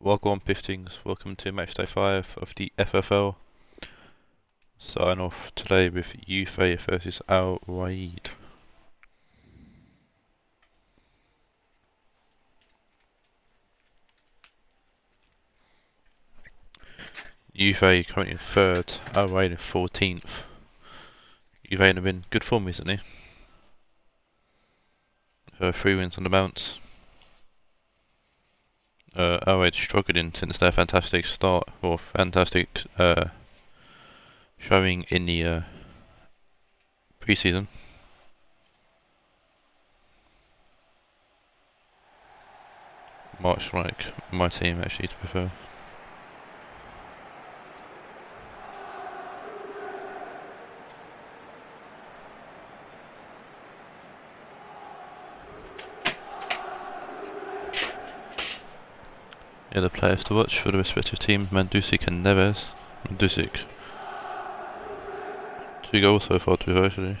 Welcome Piftings, welcome to Matchday 5 of the FFL. Starting off today with Juve versus Raed. Juve currently in 3rd, Raed in 14th. Juve have been good form recently. 3 wins on the bounce. Raed struggling since their fantastic start, or fantastic showing in the pre-season. Much like my team actually, to prefer. Yeah, the players to watch for the respective teams: Mandzukic and Neves. Mandzukic, 2 goals so far to actually.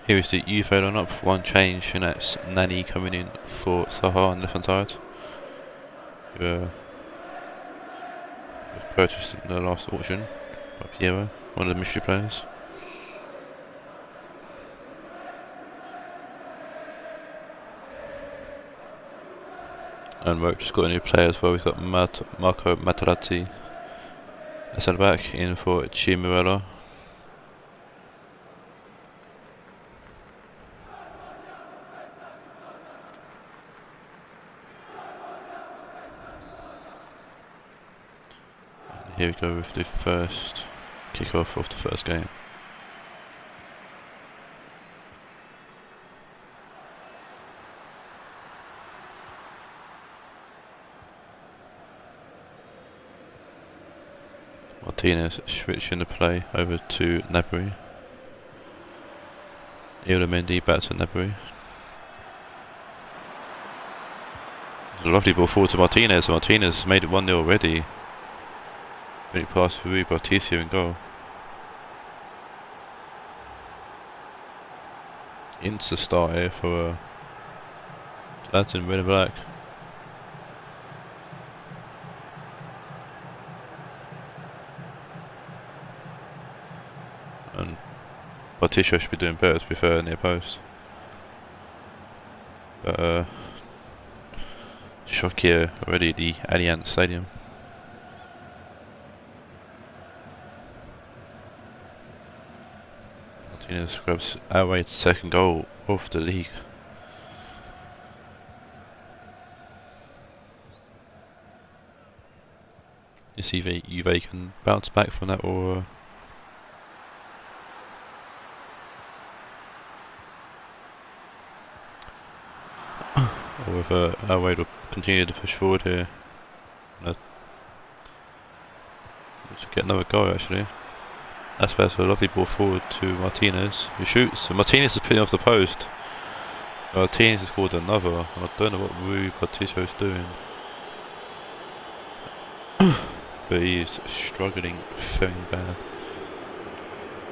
Here is the Juve on up, 1 change, and that's Nani coming in for Saha on the left hand side. Was purchased in the last auction by Piero, one of the mystery players. And we've just got a new player as well. We've got Marco Materazzi, a centre back, in for Chimurella. Here we go with the first kick-off of the first game. Martinez switching the play over to Gnabry. Mendy back to Gnabry. A lovely ball forward to Martinez. Martinez made it 1-0 already. Great pass for Rui Bautista in goal. Insta start here for lads in red and black. And Bautista should be doing better, to be fair, near post. But shock here already at the Allianz Stadium. Martinez grabs Raed's 2nd goal of the league. You see Juve can bounce back from that, or whether Raed will continue to push forward here. Let's get another goal actually. That's better, a lovely ball forward to Martinez, who shoots. Martinez is putting off the post. Martinez has scored another. I don't know what Rui Bautista is doing. But he is struggling very bad.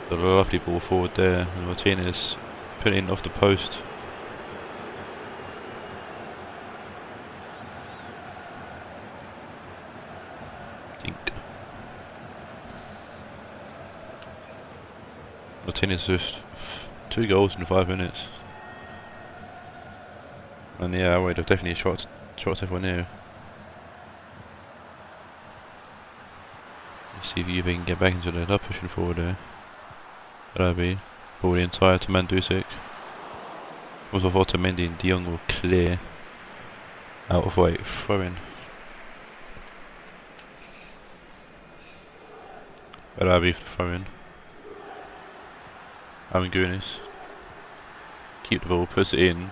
But a lovely ball forward there, and Martinez putting off the post. Martinez with 2 goals in 5 minutes. And yeah, Raed have definitely shot everyone here. Let's see if Juve can get back into it. They're pushing forward there. Rabi, ball inside to Mandzukic. Also Otamendi and De Jong will clear out of way, throw in. Barabi for the throw in. Amangunis. Keep the ball, puts it in.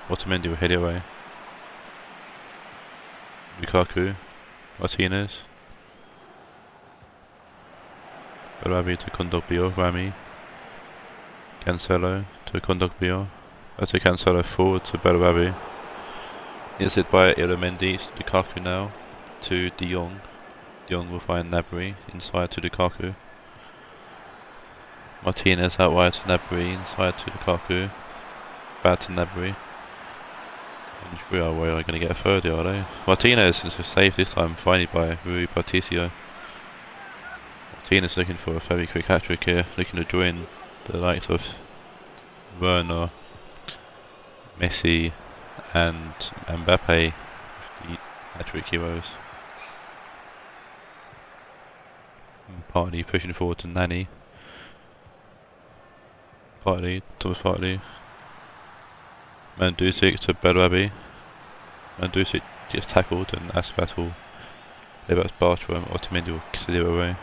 Otamendi will head it away. Lukaku. Martinez. Barabi to Kondogbia. Rami. Cancelo to Kondogbia. To Cancelo forward to Barabi. It's hit by Ilamendi. Lukaku now to De Jong. De Jong will find Gnabry inside to Lukaku. Martinez out wide to Gnabry inside to Lukaku. Bad to Gnabry. We are going to get a third here, are they? Martinez is saved this time, finally by Rui Patricio. Martinez looking for a very quick hat-trick here, looking to join the likes of Werner, Messi and Mbappe, the hat-trick heroes. Partey pushing forward to Nani. Partey, Thomas Partey. Mandzukic to Bellarabi. Mandzukic gets tackled and Aspas will play back to Bartram. Otamendi will clear away.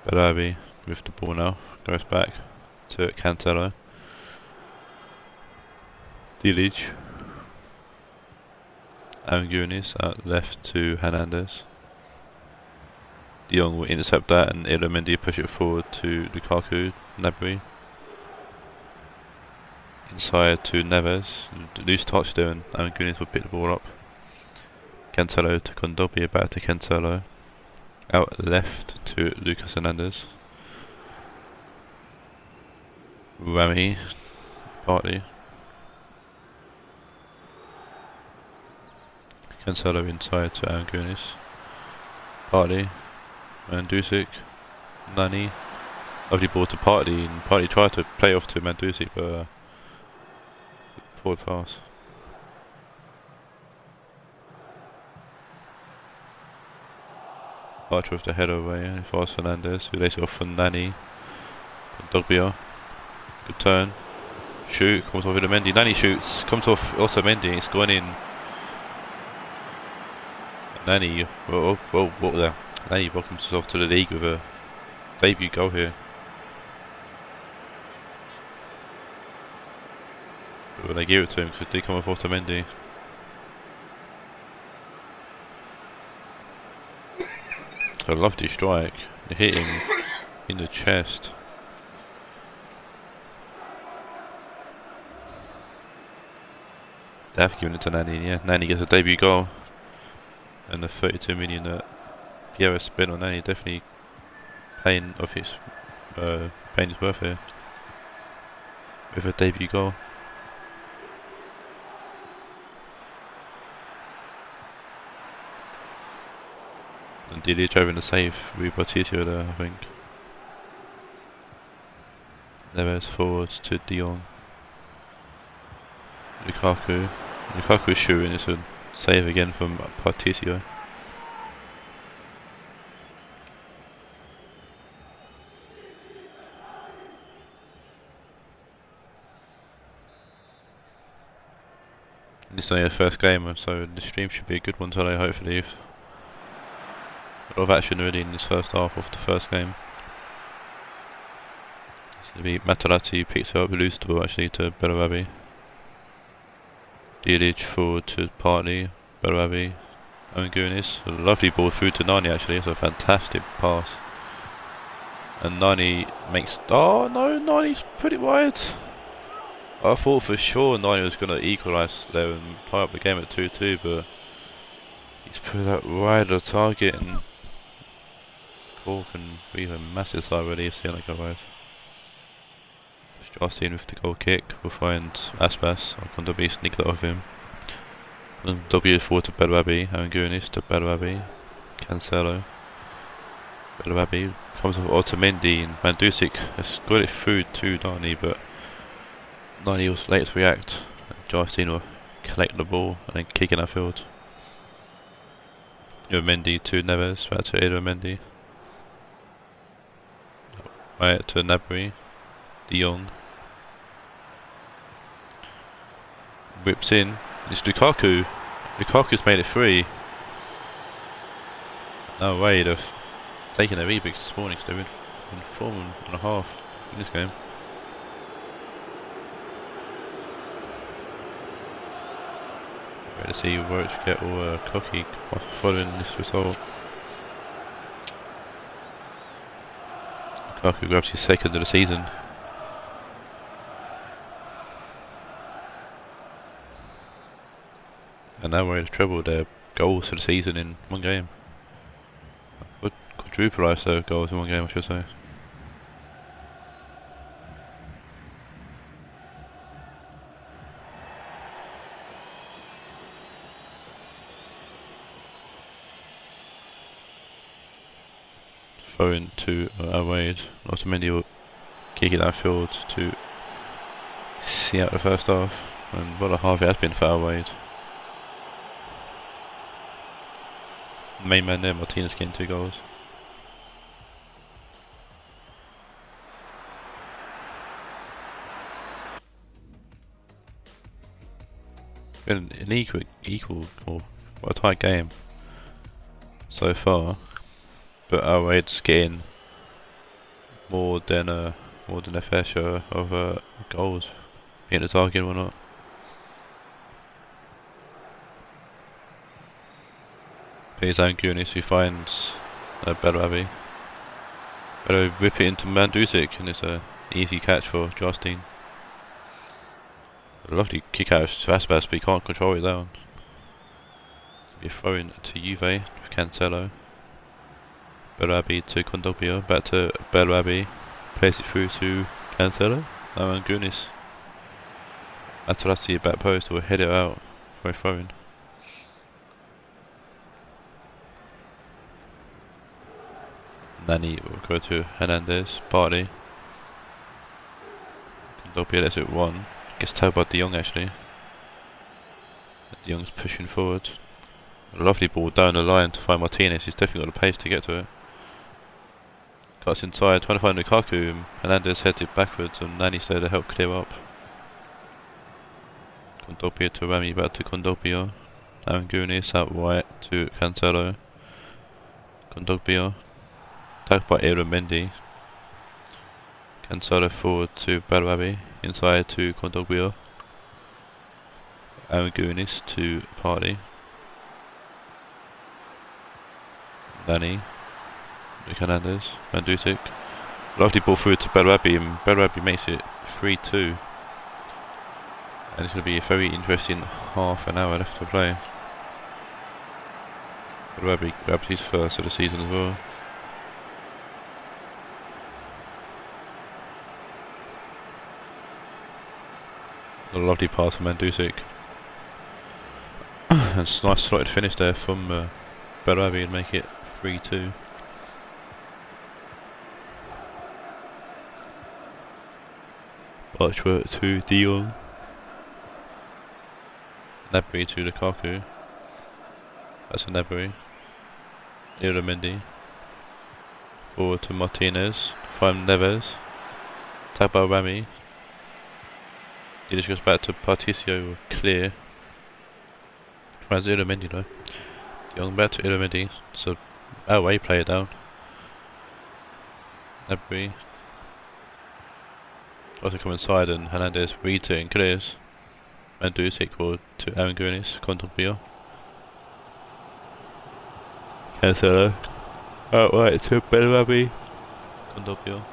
Bellarabi with the ball now, goes back to Cancelo. Dilic. Amangunis out left to Hernandez. De Jong will intercept that and Ilamendi push it forward to Lukaku. Gnabry. Inside to Neves. Loose touch there and Amangunis will pick the ball up. Cancelo to Kondogbia, back to Cancelo. Out left to Lucas Hernandez. Rami. Partey. Cancelo inside to Amangunis. Partey. Mandzukic. Nani. Lovely ball to Partey, and Partey tried to play off to Mandzukic, but forward pass. Archer with the header away, and fast Fernandez, who lays it off for Nani. Dogbia. Good turn. Shoot, comes off with Mendy. Nani shoots, comes off also Mendy, it's gone in. Nani, what there? Nani welcomes himself to the league with a debut goal here. But when they give it to him, because it did come off Otamendi. A lovely strike. It hit him in the chest. They have given it to Nani, yeah. Nani gets a debut goal. And the 32 million that Pierre spent on Nani definitely paying off his paying his worth here. With a debut goal. And Dili driving the save with Patricio there, I think. Neves forwards to De Jong. Lukaku. Lukaku is shooting, it's a save again from Patricio. This is only the first game, so the stream should be a good one today, hopefully. A lot of action already in this first half of the first game. It's going to be Materazzi picks it up, loses the ball actually to Bellarabi. Dilic forward to Partey, Bellarabi, Amangunis. A lovely ball through to Nani actually, it's a fantastic pass. And Nani makes, oh no, Nani's put it wide. I thought for sure Nani was going to equalise there and tie up the game at 2-2, but he's put that wide of the target and Cork can breathe a massive sigh of relief seeing that go wide. Justin with the goal kick will find Aspas. Kondogbia sneak that off him. And W forward to Bellarabi, Amangunis to Bellarabi, Cancelo. Bellarabi comes off Otamendi and Mandzukic has got it through to Nani, but Nani was late to react. Justin will collect the ball and then kick in our field. Mendy to Neves, back to Mendy. Right to Gnabry, De Jong. Whips in. It's Lukaku. Lukaku's made it 3. No way, they've taken their e-books this morning, so they've been in 4.5 in this game. Ready to see Warwick get all cocky following this result. Lukaku grabs his 2nd of the season. And now we're trebled their goals for the season in one game. Quadrupleised their goals in one game, I should say. Throw in to Raed. Otamendi will kick it downfield to see out the first half. And what a half it has been for Raed. Main man there, Martinez, getting 2 goals. Been an equal or a tight game so far, but Raed's getting more than a fair share of goals, being a target or not. He's Angunis who finds Belrabi. Better whip it into Mandzukic, and it's a easy catch for Justine. A lovely kick out of Svasbas, but he can't control it down. Be thrown to Juve with Cancelo. Belrabi to Kondogbia, back to Belrabi, plays it through to Cancelo. Now Angunis. Materazzi back post will head it out for a throw-in. Nani will go to Hernandez, Party. Kondogbia lets it 1. Gets tagged by De Jong actually. De Jong's pushing forward. A lovely ball down the line to find Martinez. He's definitely got the pace to get to it. Cuts inside, trying to find Lukaku. Hernandez heads it backwards and Nani's there to help clear up. Kondogbia to Rami, back to Kondogbia. Angunis out wide to Cancelo. Kondogbia. Tagged by Mendy. Cancelo forward to Belrabi. Inside to Kondogbia. Angunis to Party. Nani. Hernandez. Mandzukic. Lovely ball through to Belrabi, and Belrabi makes it 3-2. And it's going to be a very interesting half an hour left to play. Belrabi grabs his 1st of the season as well. A lovely pass from Mandzukic. And it's a nice slotted finish there from Belrabi and make it 3-2. Archwork to De Jong. Gnabry to Lukaku. That's a Gnabry. Mendy. Forward to Martinez. Find Neves. Tagged by Rami. He just goes back to Particio, clear. Finds Mendy though. De Jong back to Mendy. So away player down. Gnabry. Also come inside and Hernandez reads it and clears. Mandzukic forward to Angunis, Kondogbia. Cancelo. Out right to Belrabi. Kondogbia.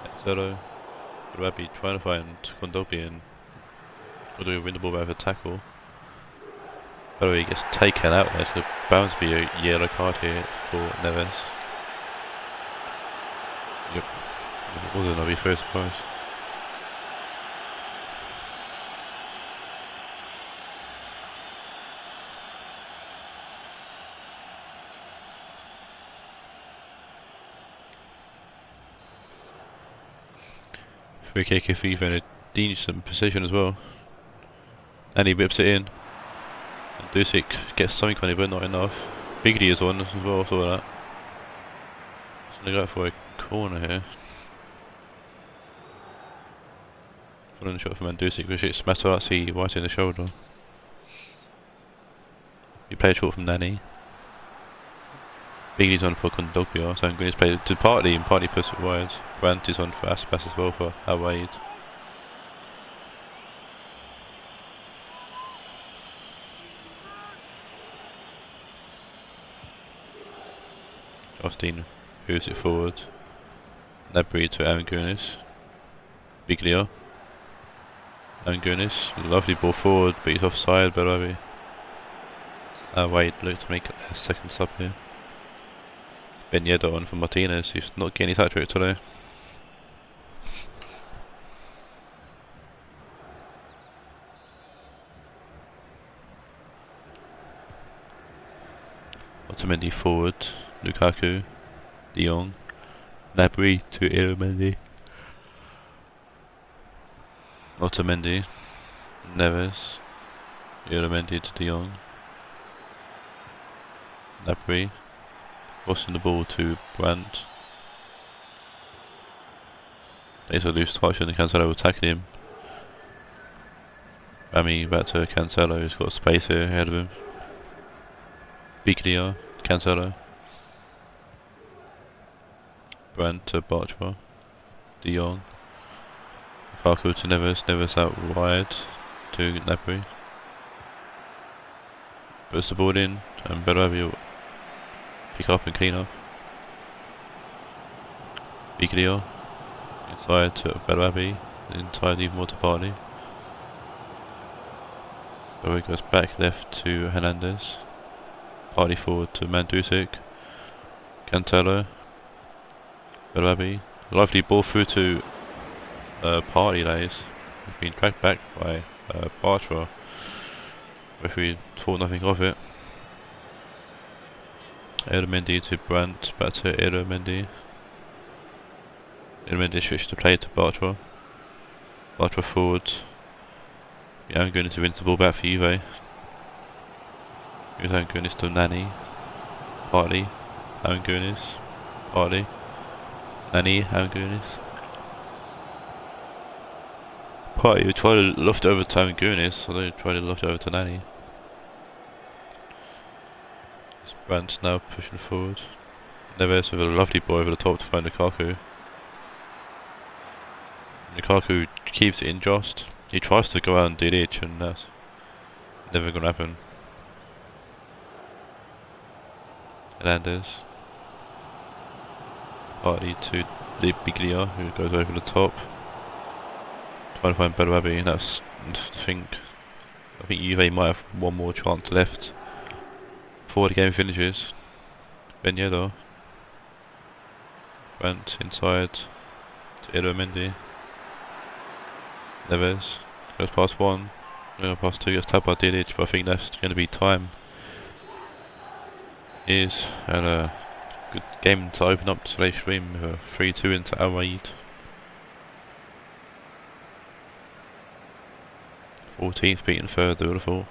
Cancelo. Belrabi trying to find Kondogbia and do a win the ball out of a tackle. Belrabi gets taken out there, so bound to be a yellow card here for Neves. Yep. Wasn't I'll be very surprised. Free kick if even a decent position as well. And he whips it in. And Dusik gets something on it but not enough. Bigdy is on as well, saw that. He's gonna go for a corner here. Following the shot from Mandzukic, which hits Materazzi right in the shoulder. He played short from Nani. Biggley's on for Kondogbia, so Green's played to partly and partly puts it wide. Brandt is on for Aspas as well for Raed. Austin moves it forward. Nabry to Arangunis. Biglia. Arangunis, lovely ball forward, but he's offside, Berabi. Raed look to make a second sub here. Ben Yedder on for Martinez, who's not getting his hat-trick today. Otamendi forward, Lukaku, De Jong, Nabry to Ilmendy. Otamendi, Neves, Ilmendy to De Jong. Nabry, crossing the ball to Brandt. There's a loose touch and Cancelo attacking him. Rami back to Cancelo, who's got space here ahead of him. Biglia, Cancelo. Brandt to Bartra. De Jong. Lukaku to Neves, Neves out wide to Nabry. Puts the ball in and Berabi will pick up and clean up. Biglia inside to Berabi, inside even more to Partey. Berabi goes back left to Hernandez. Partey forward to Mandzukic. Cancelo. Berabi. Lovely ball through to Partey, that is. Been dragged back by Bartra. Referee thought nothing of it. Ilmendy to Brandt, back to Ilmendy. Ilmendy switched to play to Bartra. Bartra forward. Yeah, I'm going to win the ball back for Juve. Here's Arangunis to Nani. Partey. Arangunis. Partey. Nani. Arangunis. Partey would try to loft over to Arangunis, although he tried to loft over to Nani. Brandt now pushing forward. Neves with a lovely ball over the top to find Lukaku. Lukaku keeps it in just. He tries to go out and do the itch, and that's never gonna happen. Hernandez. Partey to Biglia, who goes over the top. Trying to find Berabi, and that's I think Juve might have one more chance left before the game finishes. Ben Yedder. Brandt inside to Ilmendy. Neves goes past one, goes past two, gets tapped by Dilic, but I think that's going to be time. And a good game to open up today's stream with a 3-2 into Raed. 14th beating third, I would have thought.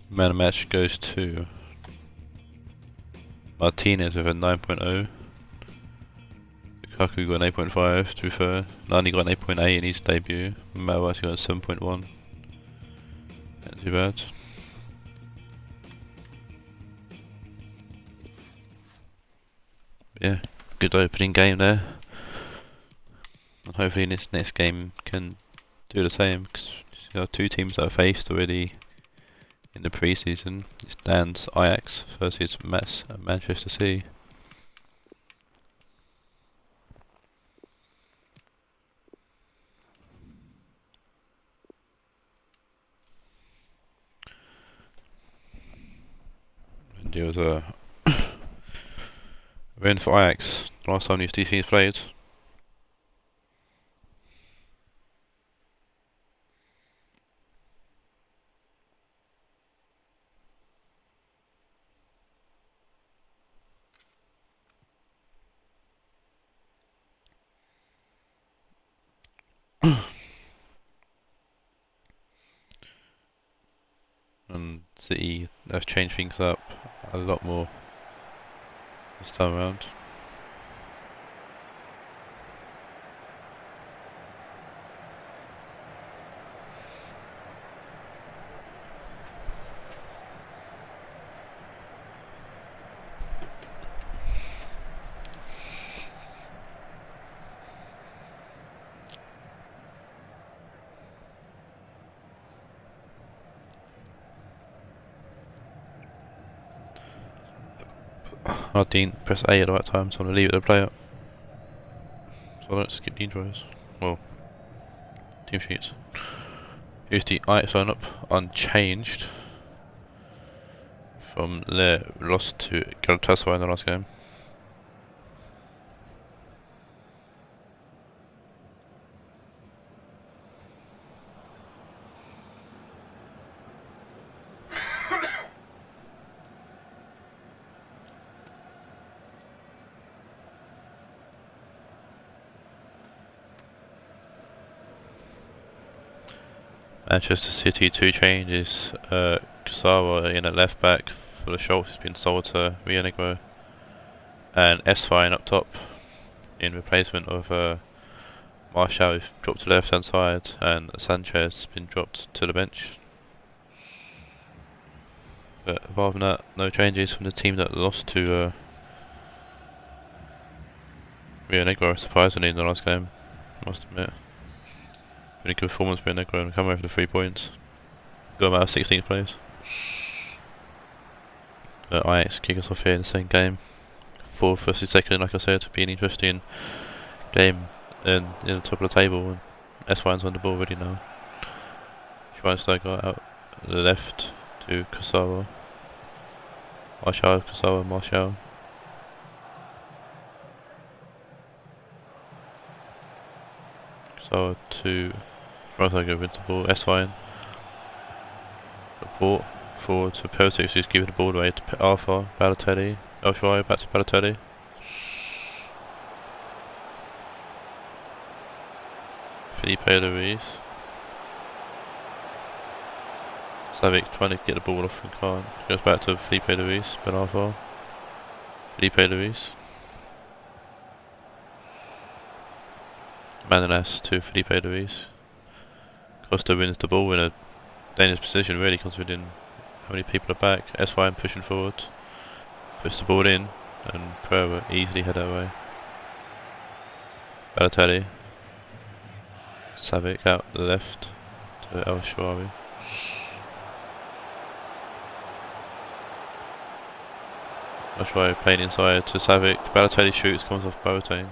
Man of match goes to Martinez with a 9.0. Lukaku got an 8.5 to be fair. Nani got an 8.8 in his debut. Materazzi got a 7.1. Not too bad. Yeah, good opening game there. And hopefully this next game can do the same, because you got two teams that are faced already in the pre-season. It's Dan's Ajax versus Manchester City. And there was a win for Ajax last time these two teams played. City have changed things up a lot more this time around. I didn't press A at the right time, so I'm going to leave it to play up. So I don't skip the intros. Well, team sheets. Here's the Ajax lineup, unchanged from their loss to Galatasaray in the last game. Manchester City, 2 changes. Kasara in at left back for the Schultz has been sold to Rionegro, and S-Fine up top in replacement of Martial, who's dropped to the left hand side, and Sanchez has been dropped to the bench. But apart from that, no changes from the team that lost to Rionegro, surprisingly, in the last game, I must admit. Really good performance by Rionegro and come away with the 3 points. Got them out of 16th place. Ajax kick us off here in the same game. 4th versus 2nd, like I said, be an interesting game in the top of the table. And S1's on the ball already now. Schweinsteiger out the left to Kasara. Martial, Kasara, Martial. Kasara to Schweinsteiger with the ball, S-Fine. Support forward to Perisic, who's giving the ball away to Arthur, Balotelli, El Shaarawy back to Balotelli. Felipe Luis. Savic trying to get the ball off and can't. Goes back to Felipe Luis, Ben Arthur. Felipe Luis. Mananas to Felipe Luis. Costa wins the ball in a dangerous position, really, considering how many people are back. S1 pushing forward, puts the ball in, and Pereira easily head that way. Balotelli, Savic out the left to El Shaarawy. El Shaarawy playing inside to Savic. Balotelli shoots, comes off Boateng.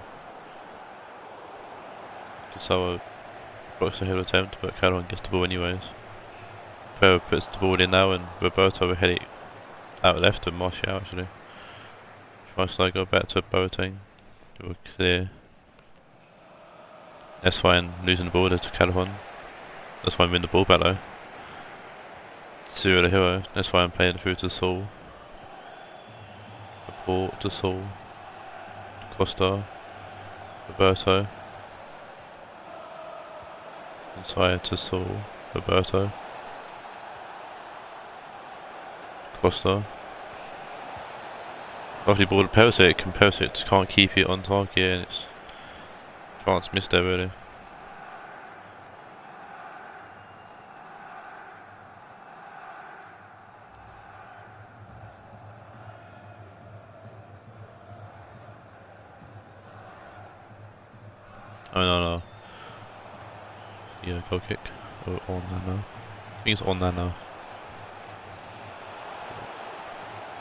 Kasara blocks the hill attempt, but Calhoun gets the ball anyways. Pereira puts the ball in now, and Roberto will head it out left to Martial actually. Schweinsteiger back to Boateng. It will clear. S-Fine losing the ball there to Calhoun. S-Fine win the ball back though. Cyril the hero. S-Fine playing through to Saul. Report to Saul. Costa. Roberto. Inside to Saul. Roberto. Costa. Lovely ball to Perisic, and Perisic just can't keep it on target, and it's chance missed there really. Oh no. Yeah, goal kick. Oh, on there now. I think it's on there now.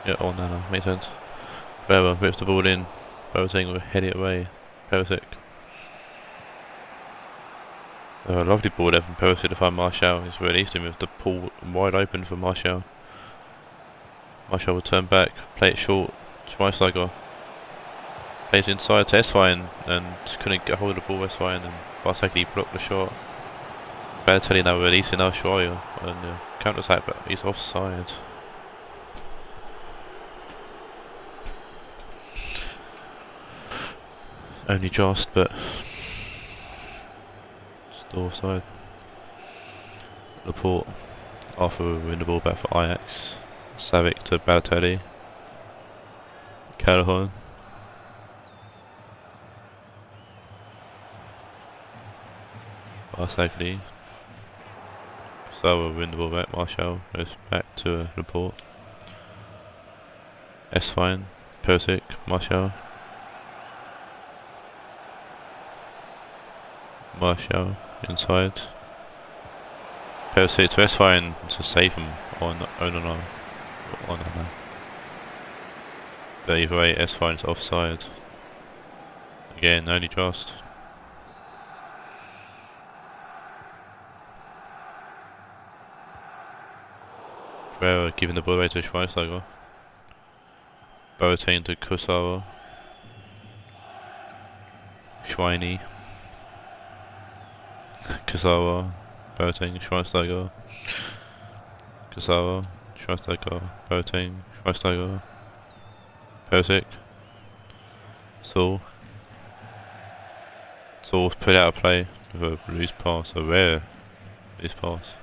Yeah, on there now. Makes sense. Pereira rips the ball in. Boateng will head it away. Perisic. Lovely ball there from Perisic to find Martial. He's released him with the pool wide open for Martial. Martial will turn back, play it short. Schweinsteiger plays inside to S-Fine and couldn't get hold of the ball. S-Fine and Bartekli blocked the shot. Balotelli now releasing El Shaarawy and counter attack, but he's offside. Only just, but still offside. Laporte Arthur will win the ball back for Ajax. Savic to Balotelli. Calhoun. Barsagli. So will win the ball back. Marshall goes back to Laporte. Esfine. Persic. Marshall. Marshall inside. Persic to Esfine to save him on Onana. But either way, Esfine's offside. Again, only just. Pereira giving the ball away to Schweinsteiger. Boateng to Kusawa. Schweini. Kusawa. Boateng, Schweinsteiger. Kusawa. Schweinsteiger. Boateng, Schweinsteiger. Persic. Saul put out a play with a loose pass, a rare loose pass.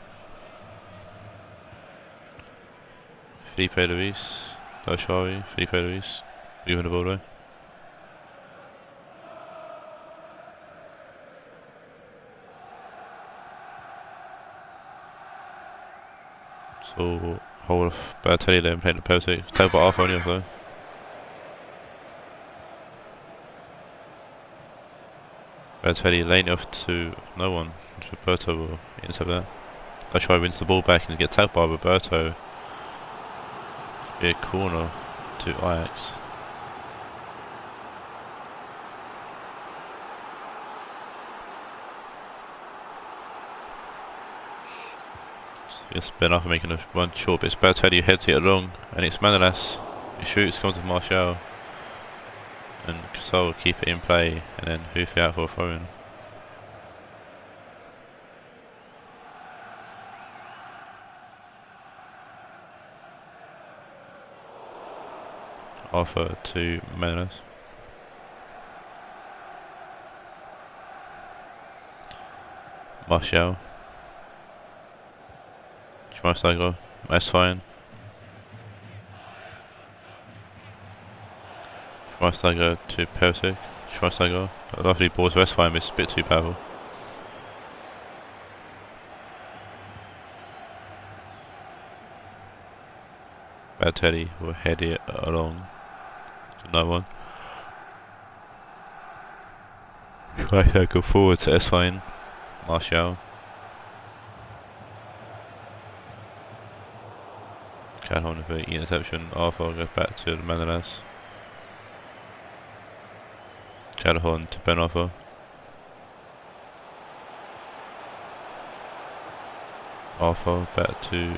Felipe Luis, Oshari, Felipe Luis, moving the ball away. So hold off Balotelli there and play the Persic. Take by Arthur only off though. Balotelli laying off to no one. Roberto will intercept that. Oshari wins the ball back and gets tagged by Roberto. Be a corner to Ajax. It's Ben Arthur making a one short, but it's Balotelli who heads it along, and it's Manolas who shoots, comes to Martial, and Casal will keep it in play, and then hoof it out for a throw in. Arthur to Manolas. Martial. Schweinsteiger, Esfine. Schweinsteiger to Persic. Schweinsteiger. A lovely ball to Esfine, but it's a bit too powerful. Balotelli will head it along to no one. Schweinsteiger forward to Esfine. Martial. Calhoun with the interception. Arthur goes back to the Manolas. Calhoun to Ben Arthur. Arthur back to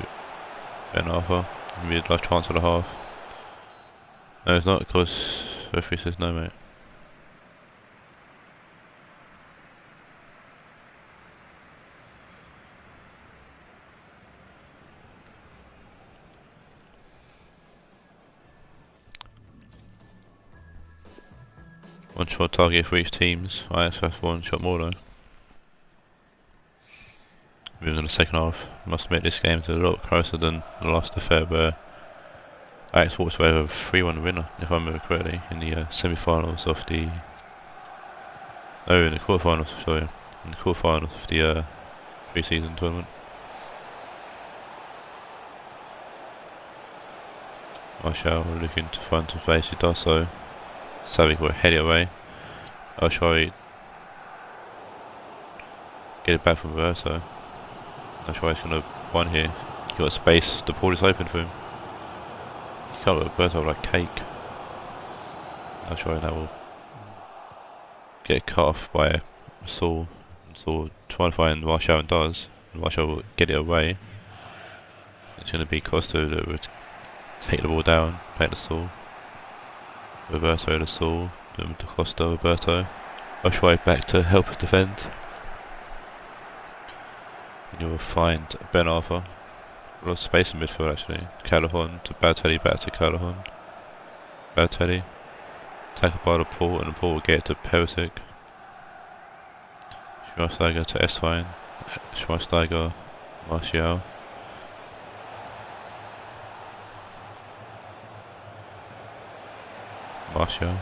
Ben Arthur. Maybe the last chance of the half. No, it's not, because referee says no, mate. One shot target for each teams. Ajax have one shot more though. Moving in the second half. Must make this game a lot closer than the last affair where Ajax walks away with a 3-1 winner, if I remember correctly, in the semi-finals of the... Oh, in the quarterfinals, sorry. In the quarterfinals of the pre-season tournament. Martial looking to find some space, he does so. Savic will head it away. Oshari get it back from Roberto. Oshari's going to run here. He's got space, the ball is open for him. He can't let Roberto like cake. Oshari now will get cut off by Saul. Saul trying to find Martial and does. Martial will get it away. It's going to be Costa that would take the ball down, play the Saul. Roberto to Saul, then to Costa, Roberto. Oshari back to help defend. And you will find Ben Arthur. A lot of space in midfield actually. Calhoun to Balotelli, back to Calhoun. Balotelli. Tackled by the Paul, and the Paul will get it to Perisic. Schweinsteiger to Esfine. Schweinsteiger, Martial. Martial.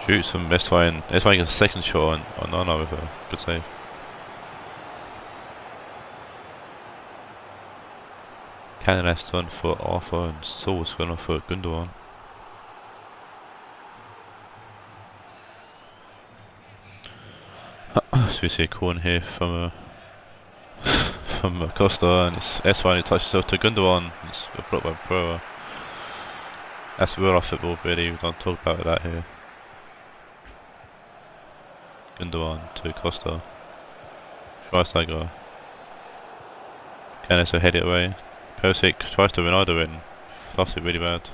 Shoots from Estvain. Estvain gets a second shot on Nana with a good save. Cannon done for Arthur and Saul's gone off for Gundogan. So we see a corner here from Costa, and it's Estvain who touches it to Gundogan. It's blocked by Pro. That's real off football, really. We don't talk about that here. Gundogan to Costa. Schweinsteiger. Canis will head it away. Perisic tries to Ronaldo in. Lost it really bad.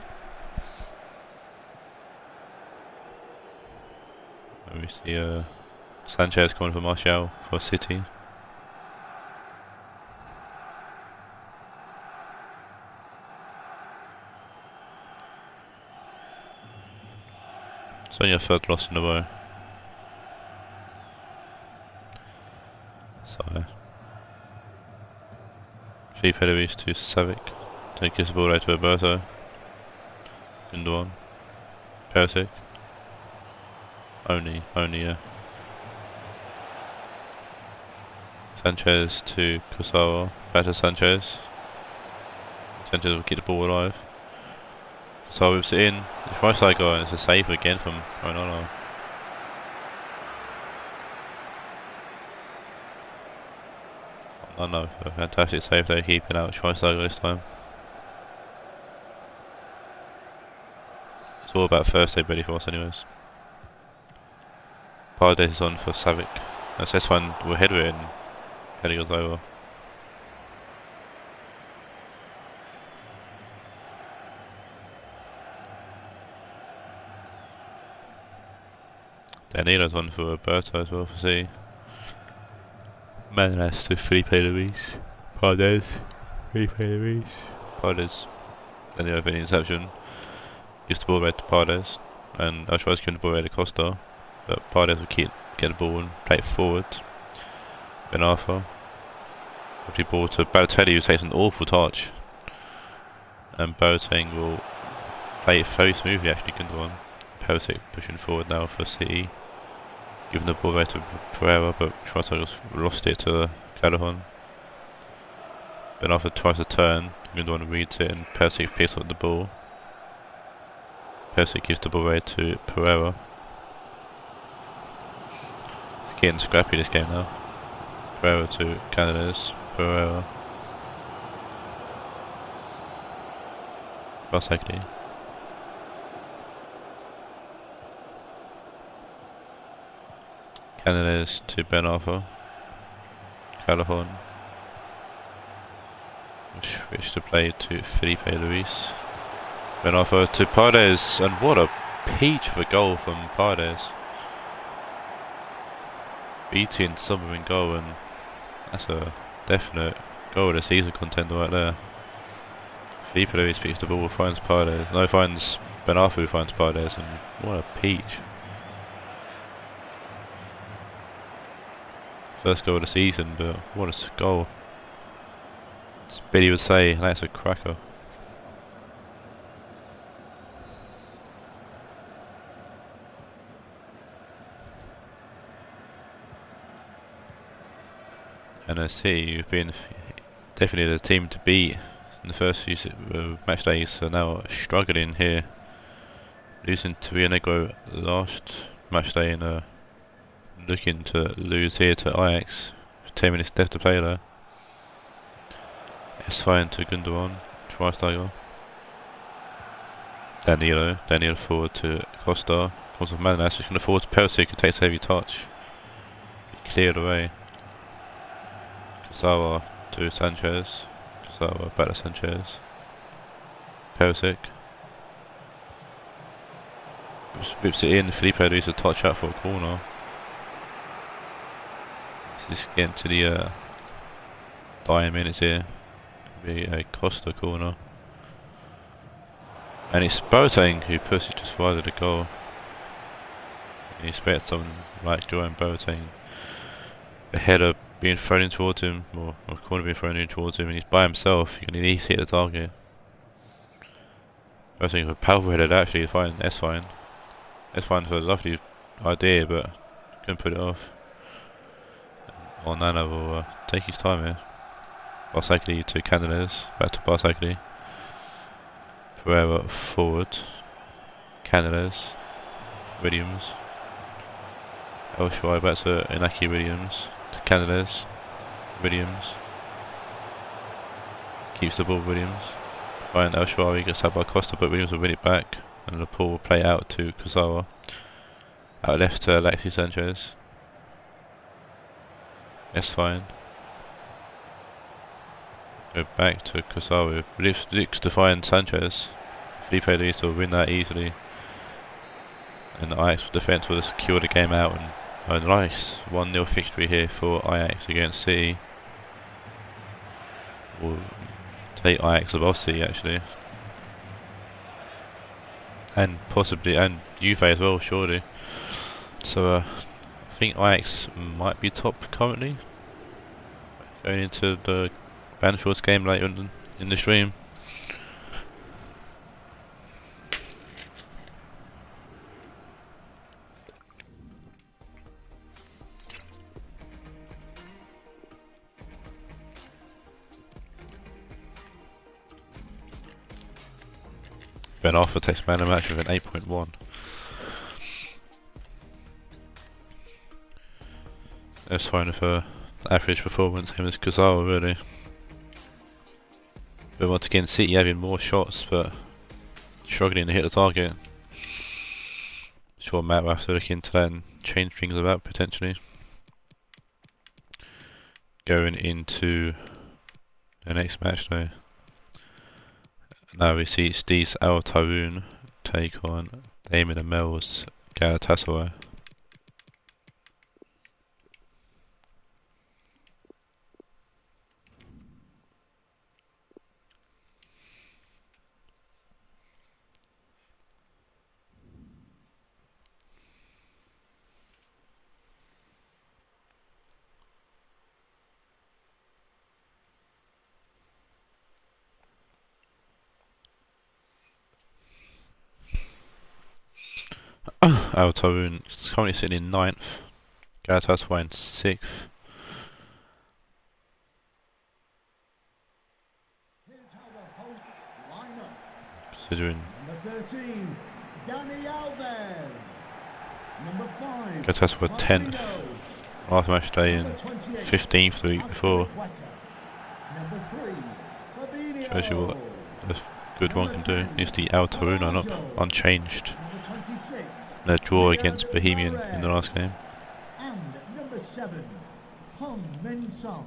And we see Sanchez coming for Martial for City. It's only a third loss in a row. So Felipe Luis to Savic. Then gives the ball right to Roberto. Gundogan. Perisic. Only, yeah. Sanchez to Kusawa. Back to Sanchez. Sanchez will keep the ball alive. Kusawa whips it in. The Schweinsteiger, and it's a save again from Ronaldo. No, a fantastic save there, keeping out Schweinsteiger this time. It's all about first aid ready for us anyways. Paredes is on for Savic. That's this one, we'll head with it and heading goes over. Danilo's on for Roberto as well for C. Manas to Felipe Luis. Paredes. Felipe Luis. Paredes. Danilo with an interception. Gives the ball right to Paredes. And I try to give the ball right to Costa. But Paredes will get the ball and play it forward. Ben Arthur. Lovely ball to Balotelli, who takes an awful touch. And Boateng will play it very smoothly actually, Gundogan. Perisic pushing forward now for City. Giving the ball right to Pereira, but Schweinsteiger's lost it to Galatasaray. Ben Arthur tries to turn, Gundogan reads it and Perisic picks up the ball. Perisic gives the ball right to Pereira. It's getting scrappy this game now. Pereira to Canales. Pereira. Basagli. Canales to Ben Arthur. Callahan. Switch to play to Felipe Luis. Ben Arthur to Paredes, and what a peach of a goal from Paredes. Beating Summer in goal, and that's a definite goal of the season contender right there. Felipe Luis picks the ball, finds Paredes. No, finds Ben Arthur, who finds Paredes, and what a peach. First goal of the season, but what a goal. As Billy would say, that's a cracker. And I see you've been definitely the team to beat in the first few match days, so now struggling here. Losing to Rionegro last match day and looking to lose here to Ajax. 10 minutes left to play there. It's fine to Gundogan, Schweinsteiger. Danilo forward to Costa. Comes with Manas, just going to forward to Perisic, who takes a heavy touch. Cleared away. Kusawa to Sanchez. Kusawa back to Sanchez. Perisic. Whips it in, Felipe Luis a touch out for a corner. Just getting to the dying minutes here. Be a Costa corner. And it's Boateng who puts it just wide of the goal. You expect someone like Jerome Boateng, a header being thrown in towards him, or a corner being thrown in towards him, and he's by himself. You're going to need to hit the target. I was thinking of a powerful headed actually, fine, that's fine. That's fine for a lovely idea, but couldn't put it off. Nana will take his time here. Barsakli to Canales, back to Barsakli. Pereira forward. Canales. Williams. El Shaarawy back to Inaki Williams. To Canales. Williams. Keeps the ball, Williams. Fine, El Shaarawy gets out by Costa, but Williams will win it back. And the ball will play out to Kurzawa. Out left to Alexis Sanchez. That's fine. Go back to Kurzawa. Looks to find Sanchez. Felipe Luis will win that easily. And the Ajax defence will secure the game out. And a nice 1-0 victory here for Ajax against City. Will take Ajax above City actually. And possibly, and Juve as well, surely. So I think Ajax might be top currently. Going into the Banfield's game later in the stream. Ben Arthur takes man of the match with an 8.1. That's fine with her average performance, him as Kurzawa really. But once again, City having more shots but struggling to hit the target. Sure, Matt will have to look into that and change things about potentially. Going into the next match though. Now we see Steez Al Taawoun take on Damien Amel's Galatasaray. Al Taawoun is currently sitting in 9th, Galatasaray in 6th. Here's how the hosts line up. Considering Number 13, Dani Alves. Number 5, Galatasaray 10th, last match day in 15th the week before. Number 3, Fabinho. Shows you what a good one can do. Is the Al Taawoun line up unchanged. Number 26, Their draw against Bohemian in the last game. and number 7, Hung Min Sung.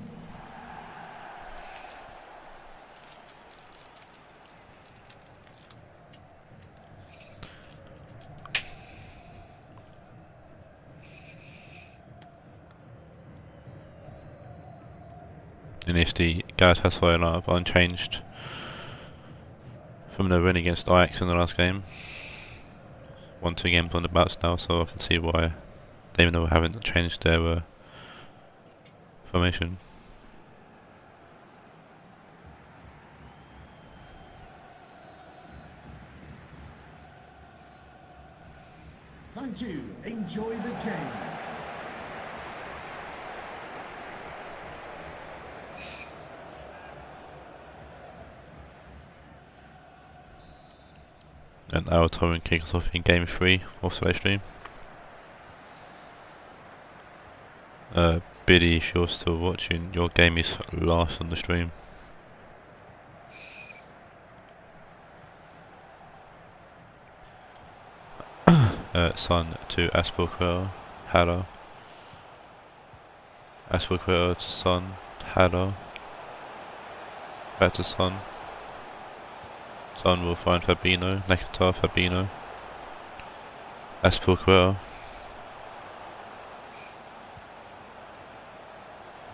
And it's the Galatasaray lineup unchanged from their win against Ajax in the last game. 1-2 games on the bounce now, so I can see why they even though haven't changed their formation. Thank you. Enjoy the game. And our Taawoun kicks off in game 3 of the live stream. Billy, if you're still watching, your game is last on the stream. Son to Aspelquer, Haller. Aspelquer to Son, Haller. Back to Son. Son will find Fabinho, Nakata, Fabinho. Aspelquer.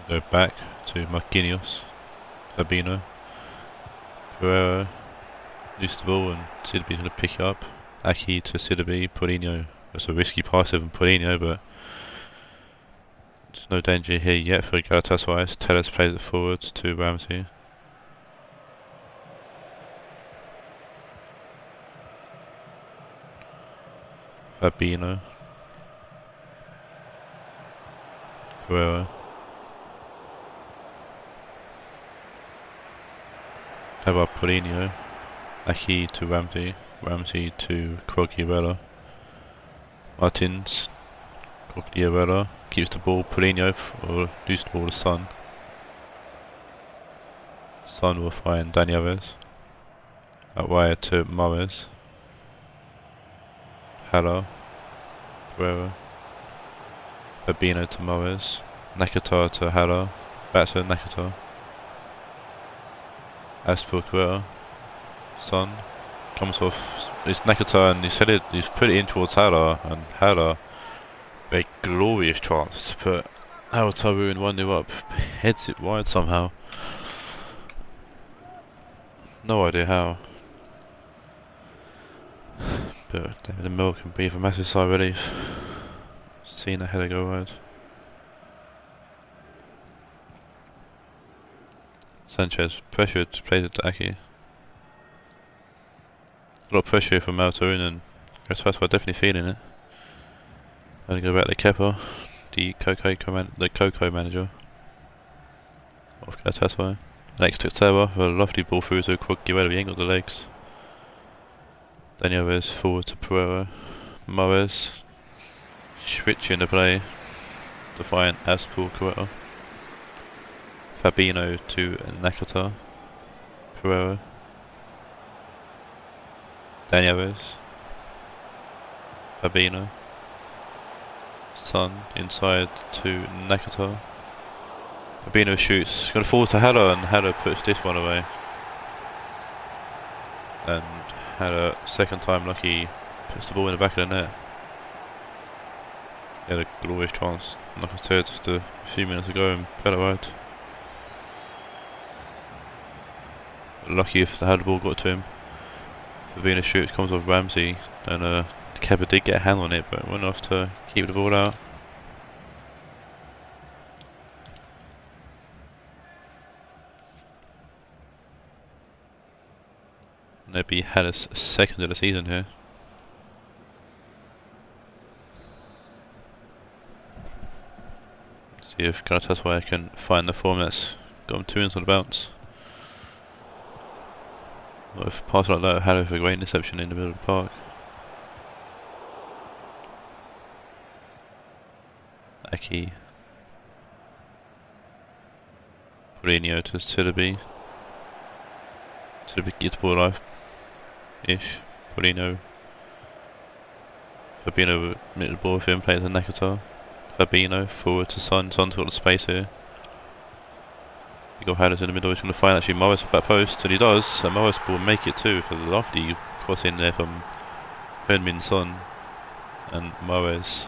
Go back to Marquinhos, Fabinho. Pereira. Lose the ball and Sidibe's going to pick it up. Aki to Sidibe, Paulinho. That's a risky pass from Paulinho, but there's no danger here yet for Galatasaray. Tellez plays it forwards to Ramsey. Fabinho. Pereira. How about Paulinho? Aki to Ramsey. Ramsey to Quagliarella. Martins. Quagliarella keeps the ball. Paulinho or loses the ball to Son. Son will find Dani Alves. Out wide to Mahrez. Haller. Pereira. Fabinho to Mahrez. Nakata to Haller. Back to Nakata. Aspilicueta. Son comes off. It's Nakata and he's put it in towards Haller, and Haller, a glorious chance to put Taawoun 1-0 up, heads it wide somehow. No idea how. But David Mill can breathe a massive sigh of relief. Seeing that header go wide. Sanchez pressured to play to Aki. A lot of pressure from Taawoun, and Galatasaray definitely feeling it. I'm going to go back to Kepa, the Coco manager of Galatasaray. Next to Sarah, a lovely ball through to Quagliarella, he ain't got the legs. Dani Alves forward to Pereira. Mahrez switching the play to find Aspilicueta. Fabinho to Nakata. Pereira. Dani Alves. Fabinho. Son inside to Nakata. Fabinho shoots, going to fall to Haller, and Haller puts this one away. And Haller, second time lucky, puts the ball in the back of the net. He had a glorious chance, like I said just a few minutes ago, and fell wide. Lucky if the Haller ball got to him. Fabinho shoots, comes off Ramsey, and Kepa did get a hand on it, but went off to keep the ball out. That'd be Haller's second of the season here. See if Galatasaray can find the form that's got them 2 wins on the bounce. Well, if pass like that, Haller with a great interception in the middle of the park. Aki. Paulinho to Sidibe. Sidibe gets the ball alive-ish. Paulinho. Fabinho minute the ball with him, plays to Nakata. Fabinho forward to Son. Son's got the space here. You got Hadders in the middle, he's going to find actually Morris at that post, and he does, and Morris will make it too for the lovely cross in there from Heung-min Son and Morris.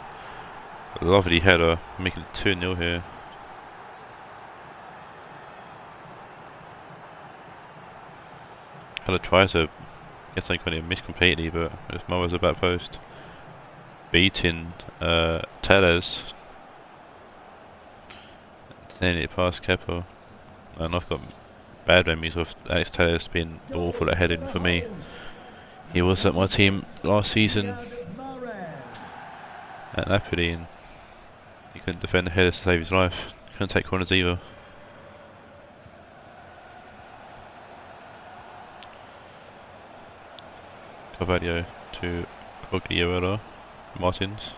Lovely header, making it 2-0 here. Had a try to get something when it missed completely, but it's Morris at that post. Beating Tellez. Then it past Kepa. And I've got bad memories of Alex Tellez being awful at heading for me. He was at my team last season at Napoli, and he couldn't defend the headers to save his life. Couldn't take corners either. Carvalho to Quagliarella. Martins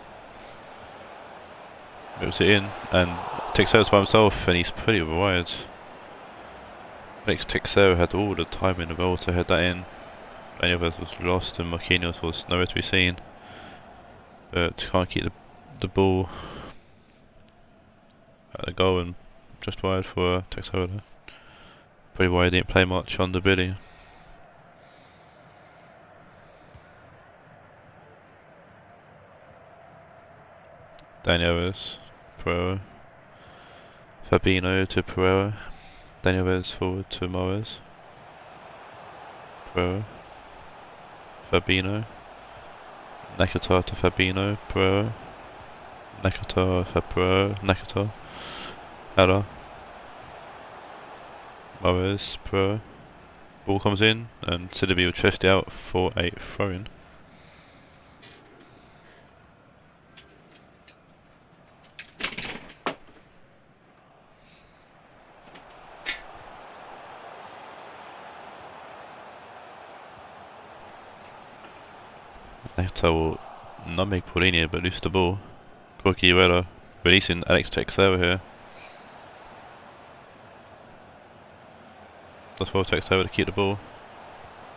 moves it in and Texero's by himself, and he's pretty wide. Next, Texero had all the time in the world to head that in. Any of us was lost, and Marquinhos was nowhere to be seen. But can't keep the ball at the goal, and just wide for Texero. Pretty why he didn't play much under Billy. Dani Alves, Pereira. Fabinho to Pereira. Dani Alves forward to Morris. Pereira. Fabinho. Nakata to Fabinho. Pereira. Nakata for Pereira. Nakata. Haller. Morris. Pereira. Ball comes in and Sidibe will chest it out for a throw-in. Nakata will not make Paulinho but lose the ball. Rionegro releasing Alex Teixeira here. That's well Teixeira to keep the ball.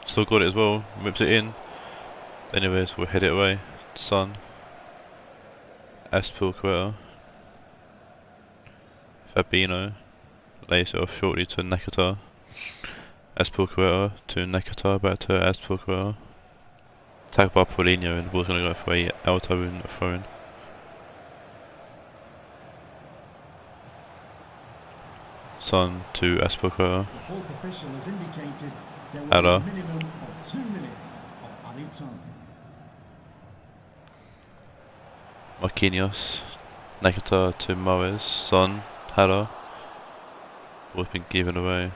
Still got it as well, whips it in. Anyways, we'll head it away. Son. Aspilicueta. Fabinho. Lays it off shortly to Nakata. Aspilicueta to Nakata, back to Aspilicueta. Tagged by Paulinho and the ball's going to go for a Taawoun throw-in. Son to Aspilicueta. The fourth official has indicated there will Hello. be a minimum of 2 minutes of added time. Marquinhos. Nakata to Morris. Son. Hada. Ball's been given away.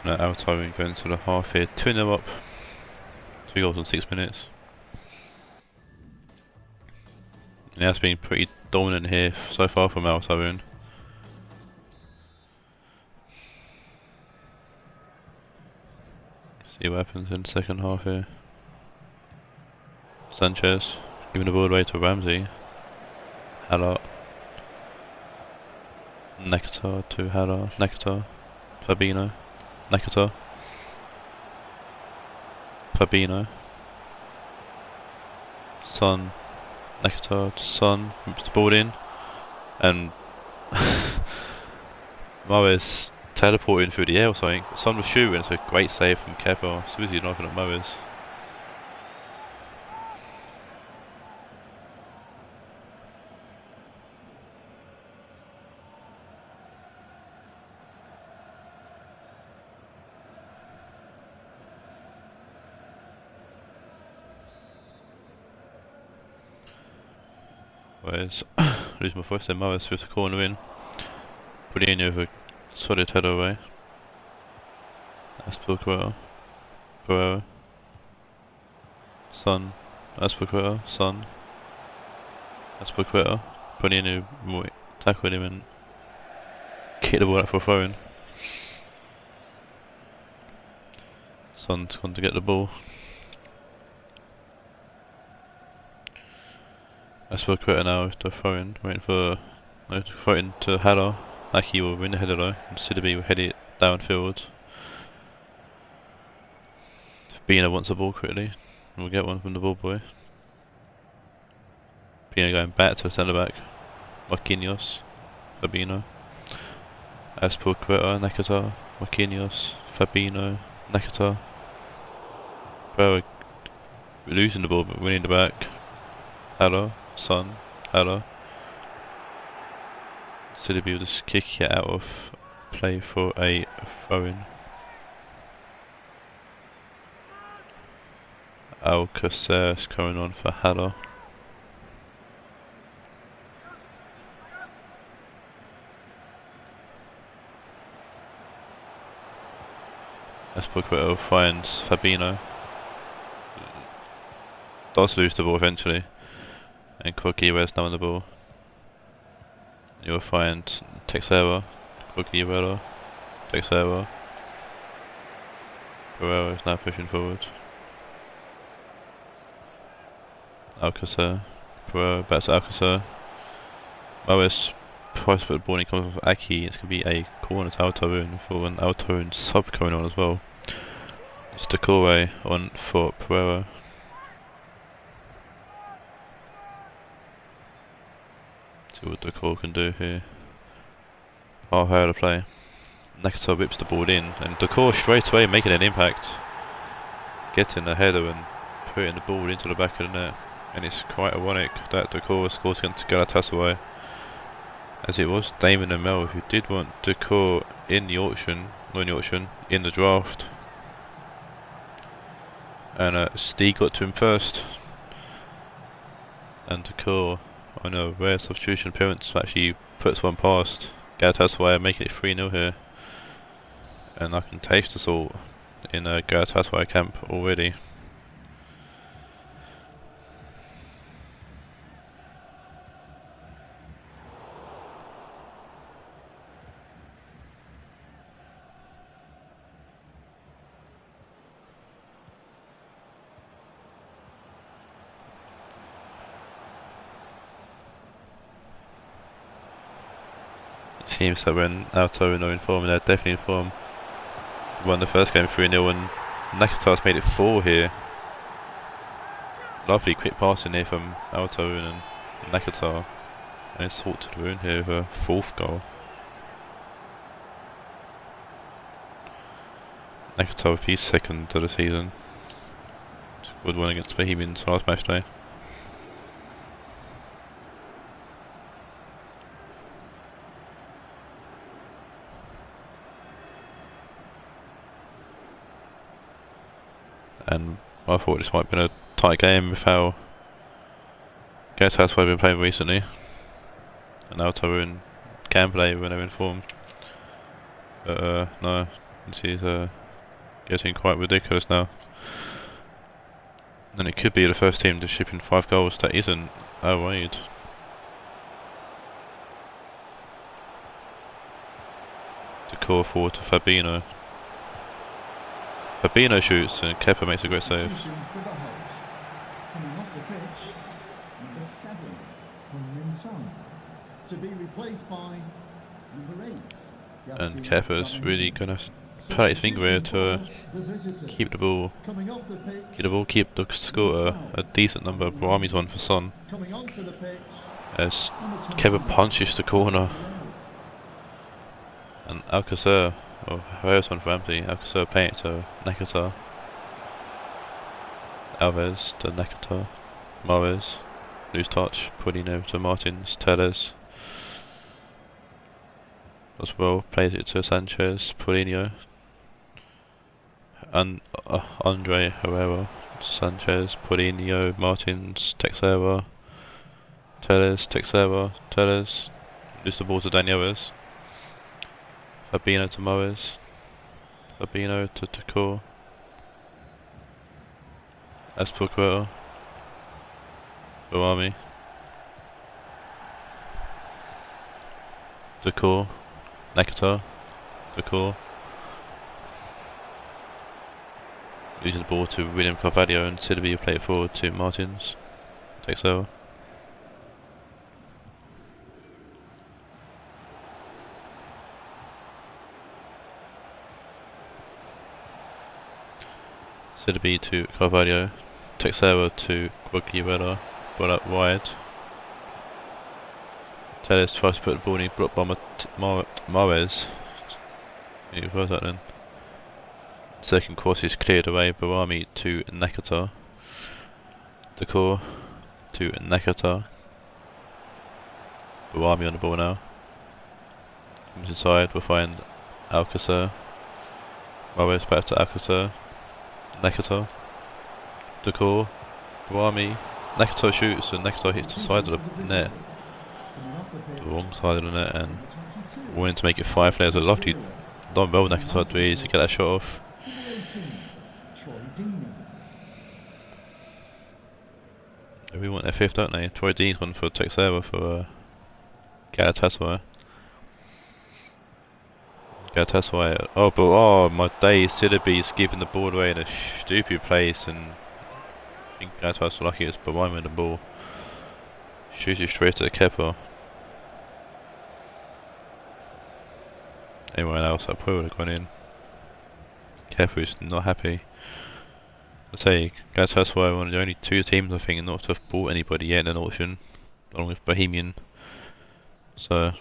And Taawoun going to the half here, 2-0 up, 2 goals in 6 minutes. And it has been pretty dominant here so far from Taawoun. See what happens in the second half here. Sanchez giving the ball away to Ramsey. Haller. Nakata to Haller. Nakata. Fabinho. Nakata. Fabinho. Son. Nakata to Son. Whips the ball in. And Morris teleporting through the air or something. Son was shooting, it's a great save from Kepa. So busy knifing at Morris. Whereas, losing my voice there, Morris with the corner in. Paulinho with a solid header away. Aspilicueta. Pereira. Son. Aspilicueta. Son. Aspilicueta. Paulinho tackled him and kicked the ball out for a throw-in. Son's gone to get the ball. Aspilicueta now with the throw-in, waiting for throw-in to Haller. Aki will win the header though, and Sidibe will head it downfield. Bina wants the ball quickly, and we'll get one from the ball boy. Bina going back to the centre back. Marquinhos, Fabinho. Aspilicueta, Nakata, Marquinhos, Fabinho, Nakata. Pereira losing the ball but winning the back. Haller. Son, Haller. Sidibe will just kick it out of play for a throw-in. Alcacer is coming on for Haller. Aspilicueta finds Fabinho. Does lose the ball eventually. And Rionegro now on the ball. You will find Teixeira, Rionegro, Teixeira. Pereira is now pushing forward. Alcacer, Pereira back to Alcacer. Morris tries to put the ball in, comes with Aki. It's going to be a corner to Taawoun for an Taawoun sub coming on as well. It's Decore on for Pereira. See what the call can do here. How hard to play. Nakata whips the ball in, and Decor straight away making an impact. Getting the header and putting the ball into the back of the net. And it's quite ironic that Decor scores against Galatasaray, as it was Damon and Mel who did want Decor in the auction, not in the auction, in the draft. And Steve got to him first. And Decor, on a rare substitution appearance, actually puts one past Galatasaray, making it 3-0 here. And I can taste the salt in Galatasaray camp already. Seems that when Alto are in form, they're definitely in form. Won the first game 3-0 and Nakatar's made it 4 here. Lovely quick passing here from Alto and Nakatar. And it's thought to the ruin here with a 4th goal. Nakatar with his 2nd of the season. Scored one against Bohemian's last match day. And I thought this might have been a tight game with how Galatasaray have been playing recently. And Alto and can play when they're in form. But no, this is getting quite ridiculous now. And it could be the first team to ship in 5 goals that isn't Raed. To call forward to Fabinho. Fabinho shoots and Kepa makes a great save. Coming off the pitch, number 7, to be replaced by number 8. And Kepa's really gonna put his finger here to keep the ball, keep the score a decent number. Brahmi's one for Son. As Kepa punches the corner, and Alcacer, or whoever's one for Empty, Alcacer paying it to Nakatar. Alves to Nakatar. Mahrez, loose touch, putting over to Martins. Telles as well, plays it to Sanchez. Paulinho. And Andre Herrera. Sanchez, Paulinho, Martins, Texera. Telles, Texera, Telles. Just the ball to Dani Alves. Fabinho to Mahrez. Fabinho to Takor. Espelqueta. Bohemian. Takor. Nakatar. Takor. Losing the ball to William Carvalho and Sidibe play it forward to Martins. Takes over. Sidibe to Carvalho. Texera to Guagliarella. Ball up wide. Telles tries to put the ball in, blocked by Mahrez. What was that then? Second course is cleared away. Bohemian to Nakatar. Takor to Nakatar. Bohemian on the ball now. Comes inside, we'll find Alcacer. Mahrez back to Alcacer. Nakatar. Takor. Bohemian. Nakatar shoots and Nakatar hits the side of the net. The wrong side of the net, and wanting to make it 5. There's a lovely done well Nakatar to easy to get that shot off. They want their 5th, don't they? Troy Dean's one for Texera for Galatasaray. Galatasaray. Oh, but oh my day! Sidibe's giving the ball away in a stupid place, and I think Galatasaray's lucky it's Bohemian the ball. Shoots it straight to Kepa. Anyone else that probably would have gone in. Kepa's not happy. I say Galatasaray one of the only 2 teams I think not to have bought anybody yet in an auction, along with Bohemian. So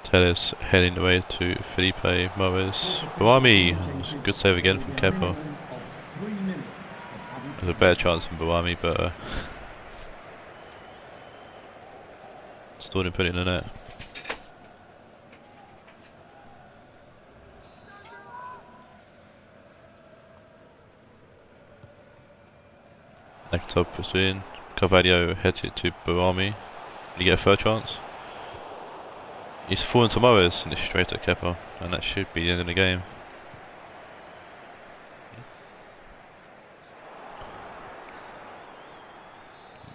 Telles heading away to Felipe Mahrez. Bohemian, good save again from Kepa. There's a better chance from Bohemian, but still didn't put it in the net. Next up puts it in. Carvalho heads it to Bohemian. Did he get a 3rd chance? He's fallen to Morris and it's straight at Kepa, and that should be the end of the game.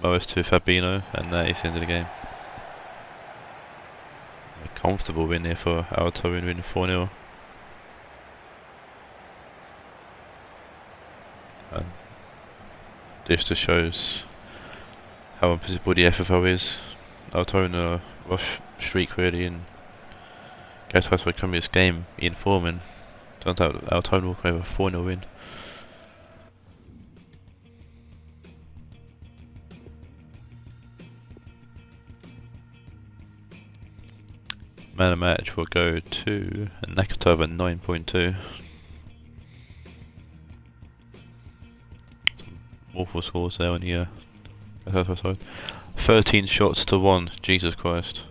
Morris to Fabinho, and that is the end of the game. A comfortable win here for our Taawoun, winning 4-0. And this just shows how unpredictable the FFL is. Our Taawoun are a rough streak really, and Galatasaray come this game in form, and turns out our Taawoun walk away with a 4-0 win. Man of the match will go to Nakata with 9.2. Some awful scores there on the 13 shots to 1, Jesus Christ.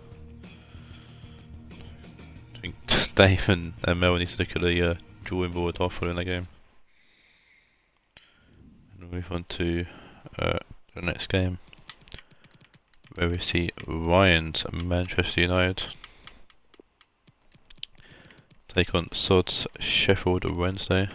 I think Dave and Mel need to look at the drawing board offer in that game. And we'll move on to the next game, where we see Ryan's Manchester United take on Sod's Sheffield Wednesday.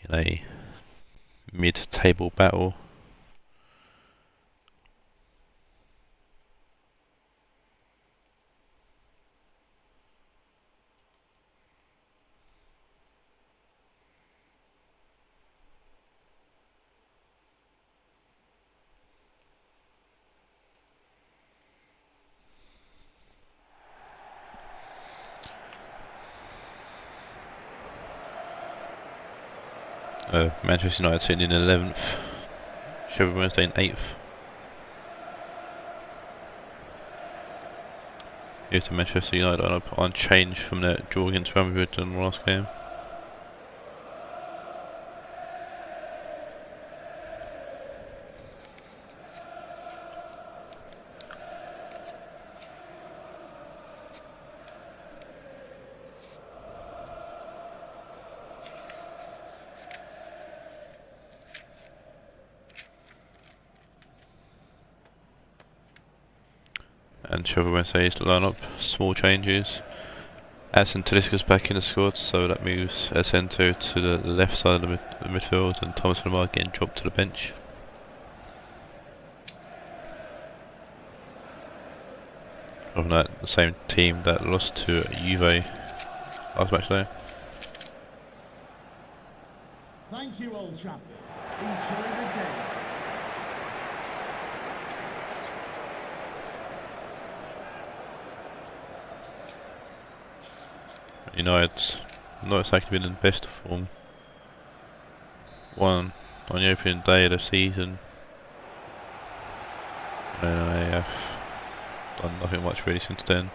In a mid-table battle. Manchester United sitting in 11th, Sheffield Wednesday in 8th. Here's to Manchester United on change from their draw against Banfield in the last game. And Sheffield Wednesday's line-up, small changes. Addison Talisca's back in the squad, so that moves Asento to the left side of the midfield, and Thomas Lamar getting dropped to the bench. Other than that, the same team that lost to Juve last match day. Thank you, Old Trafford. Enjoy the game. United's not exactly been in the best of form. Won on the opening day of the season, and they have done nothing much really since then.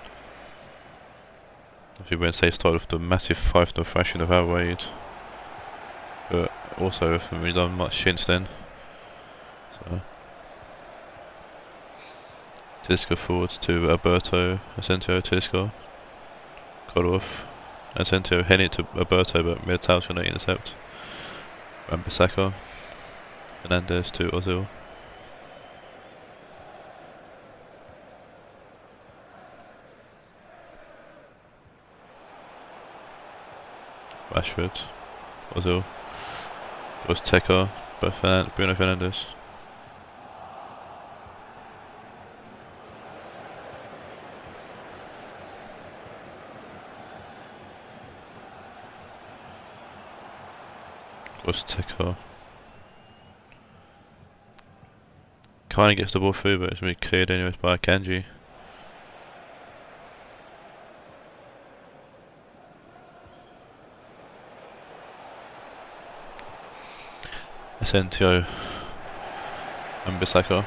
Obviously Wednesday started off the massive 5-0 thrashing of our Raed, but also haven't really done much since then. So Talisca forwards to Alberto, Asensio, Talisca, cut off. Asensio heading it to Alberto, but Militao's going to intercept. Wan-Bissaka, Fernandez to Ozil. Rashford, Ozil, was Teka, Bruno Fernandes. Was Teka. Kinda gets the ball through, but it's going to be cleared anyways by Kanji. Asensio and Bissaka.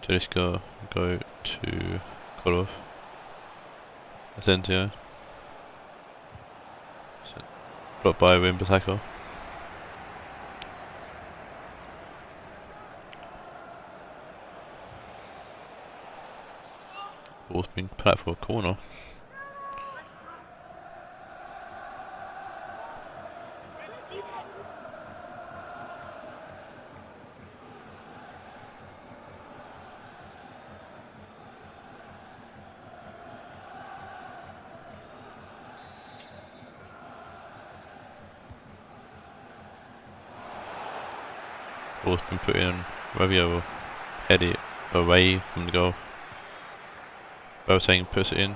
Talisca go to Kolov. Asensio. Blocked by Wan-Bissaka. Ball's been put out for a corner. Ball's been put in. Rabiot will head it away from the goal. Boateng puts it in.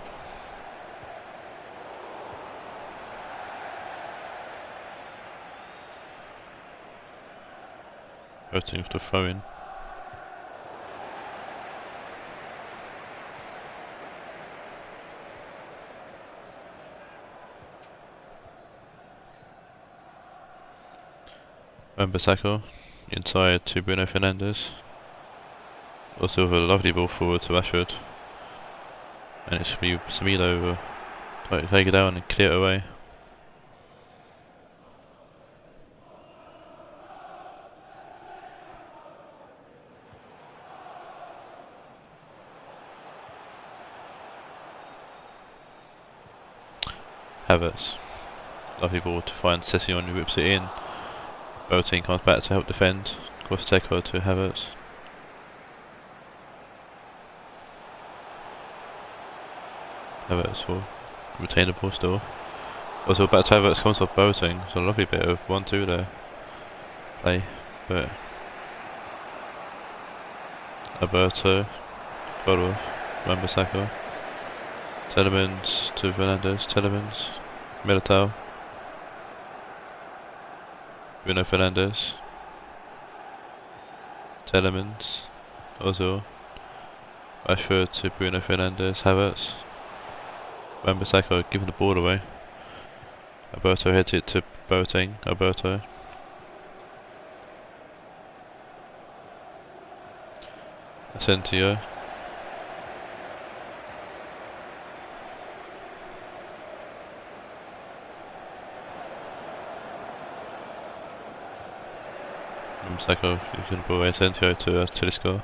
Boateng with the throw in. Wan-Bissaka inside to Bruno Fernandes. Also with a lovely ball forward to Rashford. And it's for Samilo to take it down and clear it away. Havertz. Lovely ball to find Session, who whips it in. Boateng comes back to help defend. Costa to Havertz. Havertz will retain the ball still. Also back to Havertz, comes off Boateng. It's a lovely bit of 1-2 there. Play, but Alberto, Godolph, Wan-Bissaka, Telemans to Fernandes, Telemans, Militao, Bruno Fernandes, Telemans, Ozil, Rashford to Bruno Fernandes, Havertz, Wan-Bissaka giving the ball away. Alberto heads it to Boateng, Alberto. Asensio. Wan-Bissaka giving the ball away, Asensio to Talisca.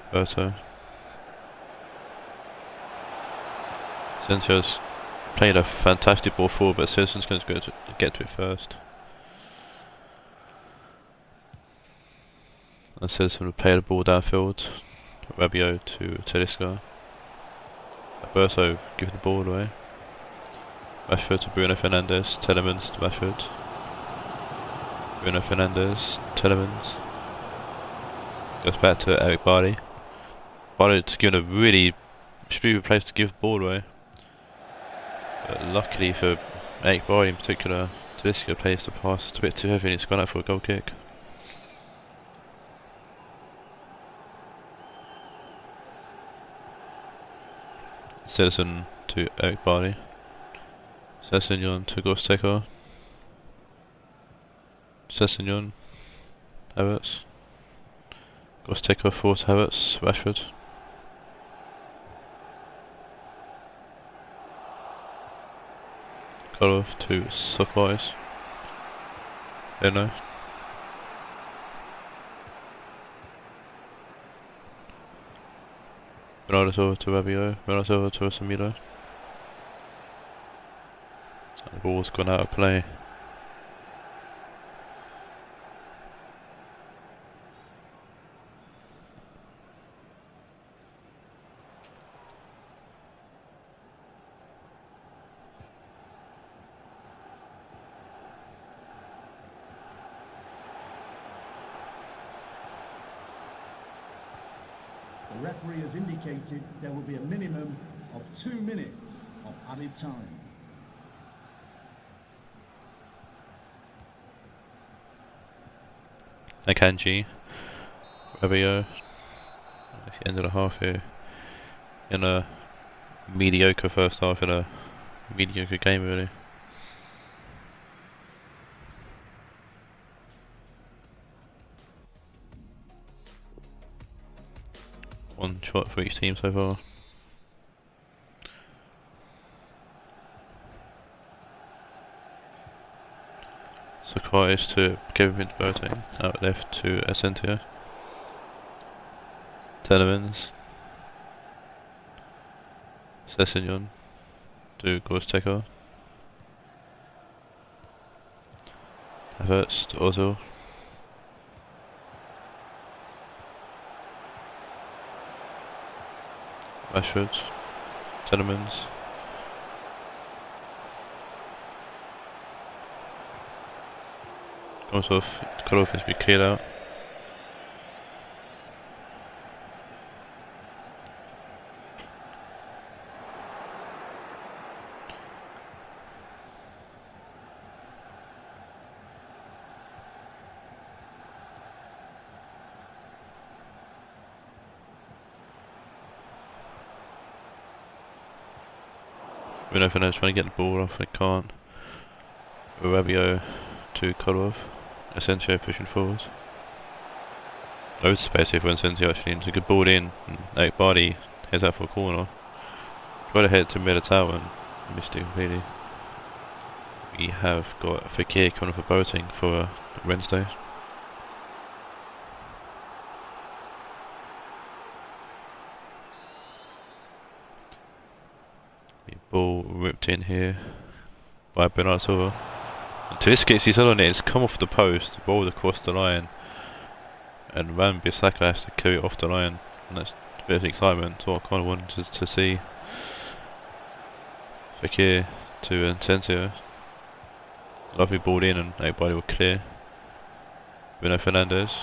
Alberto. Asensio's played a fantastic ball forward, but Citizen's going to get to it first. And Citizen will play the ball downfield. Rabiot to Talisca. Alberto giving the ball away. Rashford to Bruno Fernandes. Telemans to Rashford. Bruno Fernandes. Telemans. Goes back to Eric Barley. Barley's given a really stupid place to give the ball away. But luckily for Eric Barley in particular, Talisca plays the pass a bit too heavy and it's gone out for a goal kick. Citizen to Eric Barley. Sessegnon to Gosteko. Sessegnon. Havertz. Gosteko forward to Havertz. Rashford. Golov to Socrates. Leno. Bernardo's over to Rabiot. Bernardo's over to Samilo. The ball's gone out of play. The referee has indicated there will be a minimum of 2 minutes of added time. Akanji, Rabiot, at the end of the half here, in a mediocre first half, in a mediocre game really. One shot for each team so far. Socrates to Kevin Boateng, out left to Asensio. Telemans. Sessignon to Gorstecker. Havertz to Ozil. Rashford. Telemans. Comes off, cut off needs to be cleared out. Bruno Fernandes trying to get the ball off, they can't. Rabiot to Kolov. Asensio pushing forward. Loads of space here for Asensio actually. It's a good ball in. Eric Bardi heads out for a corner. Tried to head to Militao and missed it completely. We have got Fekir coming for Boateng for Wednesday. Ball ripped in here by Bernardo Silva. Talisca, he's on it, it's come off the post, rolled across the line, and Van Bissaka has to carry it off the line, and that's a bit of excitement. So I kind of wanted to see Fekir to Asensio. Lovely ball in, and everybody will clear. Bruno Fernandes.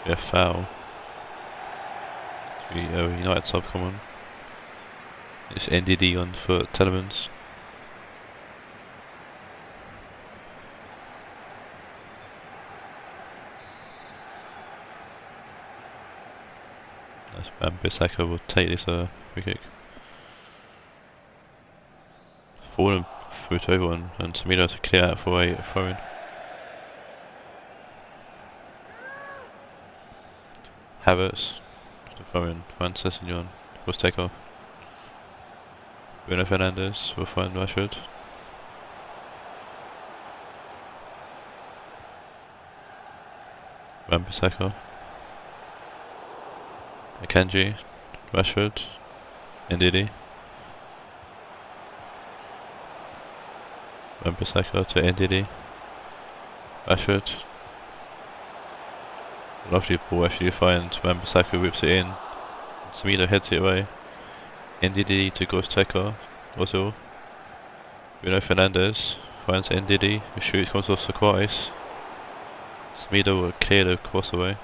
Yeah, foul. United sub come on. It's NDD on for Telemans. Bissaka will take this free kick. Fallen through to everyone, and Semedo to clear out for a throw in. Havertz to throw in. Van Sessignon was take off. Bruno Fernandes will find Rashford. Van Bissaka. Akanji, Rashford, Ndidi. Van Bissaka to Ndidi. Rashford. Lovely ball actually to find. Van Bissaka whips it in. Semedo heads it away. Ndidi to Gorstecker. Ozil. Bruno Fernandes finds Ndidi. The shoot comes off Sokratis. Semedo will clear the cross away.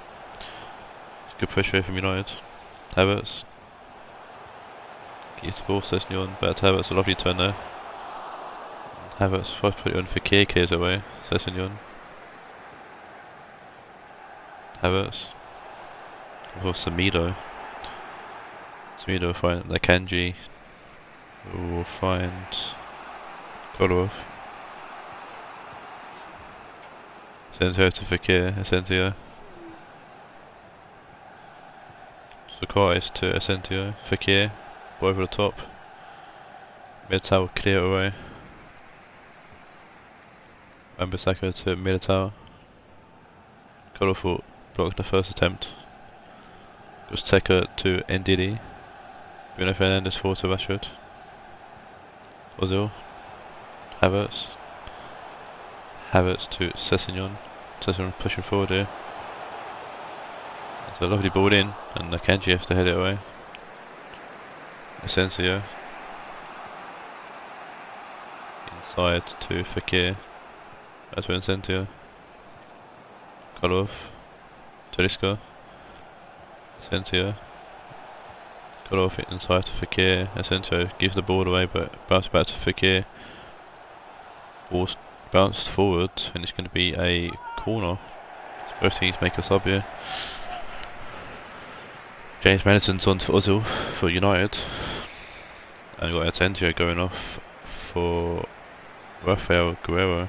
Good pressure from United. Havertz. Keeps the ball, Sessignon. Back to Havertz, a lovely turn there. Havertz first put it on Fekir, clears away. Sessignon. Havertz. For Semedo. Semedo will find Akanji. Will find Kolarov. Asensio to Fekir. Asensio. Sokratis to Asensio, Fekir, over the top. Militao will clear it away. Van Bissaka to Militao. Kolov blocked the first attempt. Gorstecker to Ndidi. Bruno Fernandes forward to Rashford. Ozil. Havertz. Havertz to Sessignon. Sessignon pushing forward here. It's a lovely ball in, and Akanji has to head it away. Asensio. Inside to Fekir. That's for Asensio. Kolov. Talisca. Asensio. Kolov inside to Fekir. Asensio gives the ball away, but bounces back to Fekir. Ball's bounced forward, and it's going to be a corner. Both teams make a sub here. James Madison's on for Ozil for United, and we've got Asensio going off for Rafael Guerrero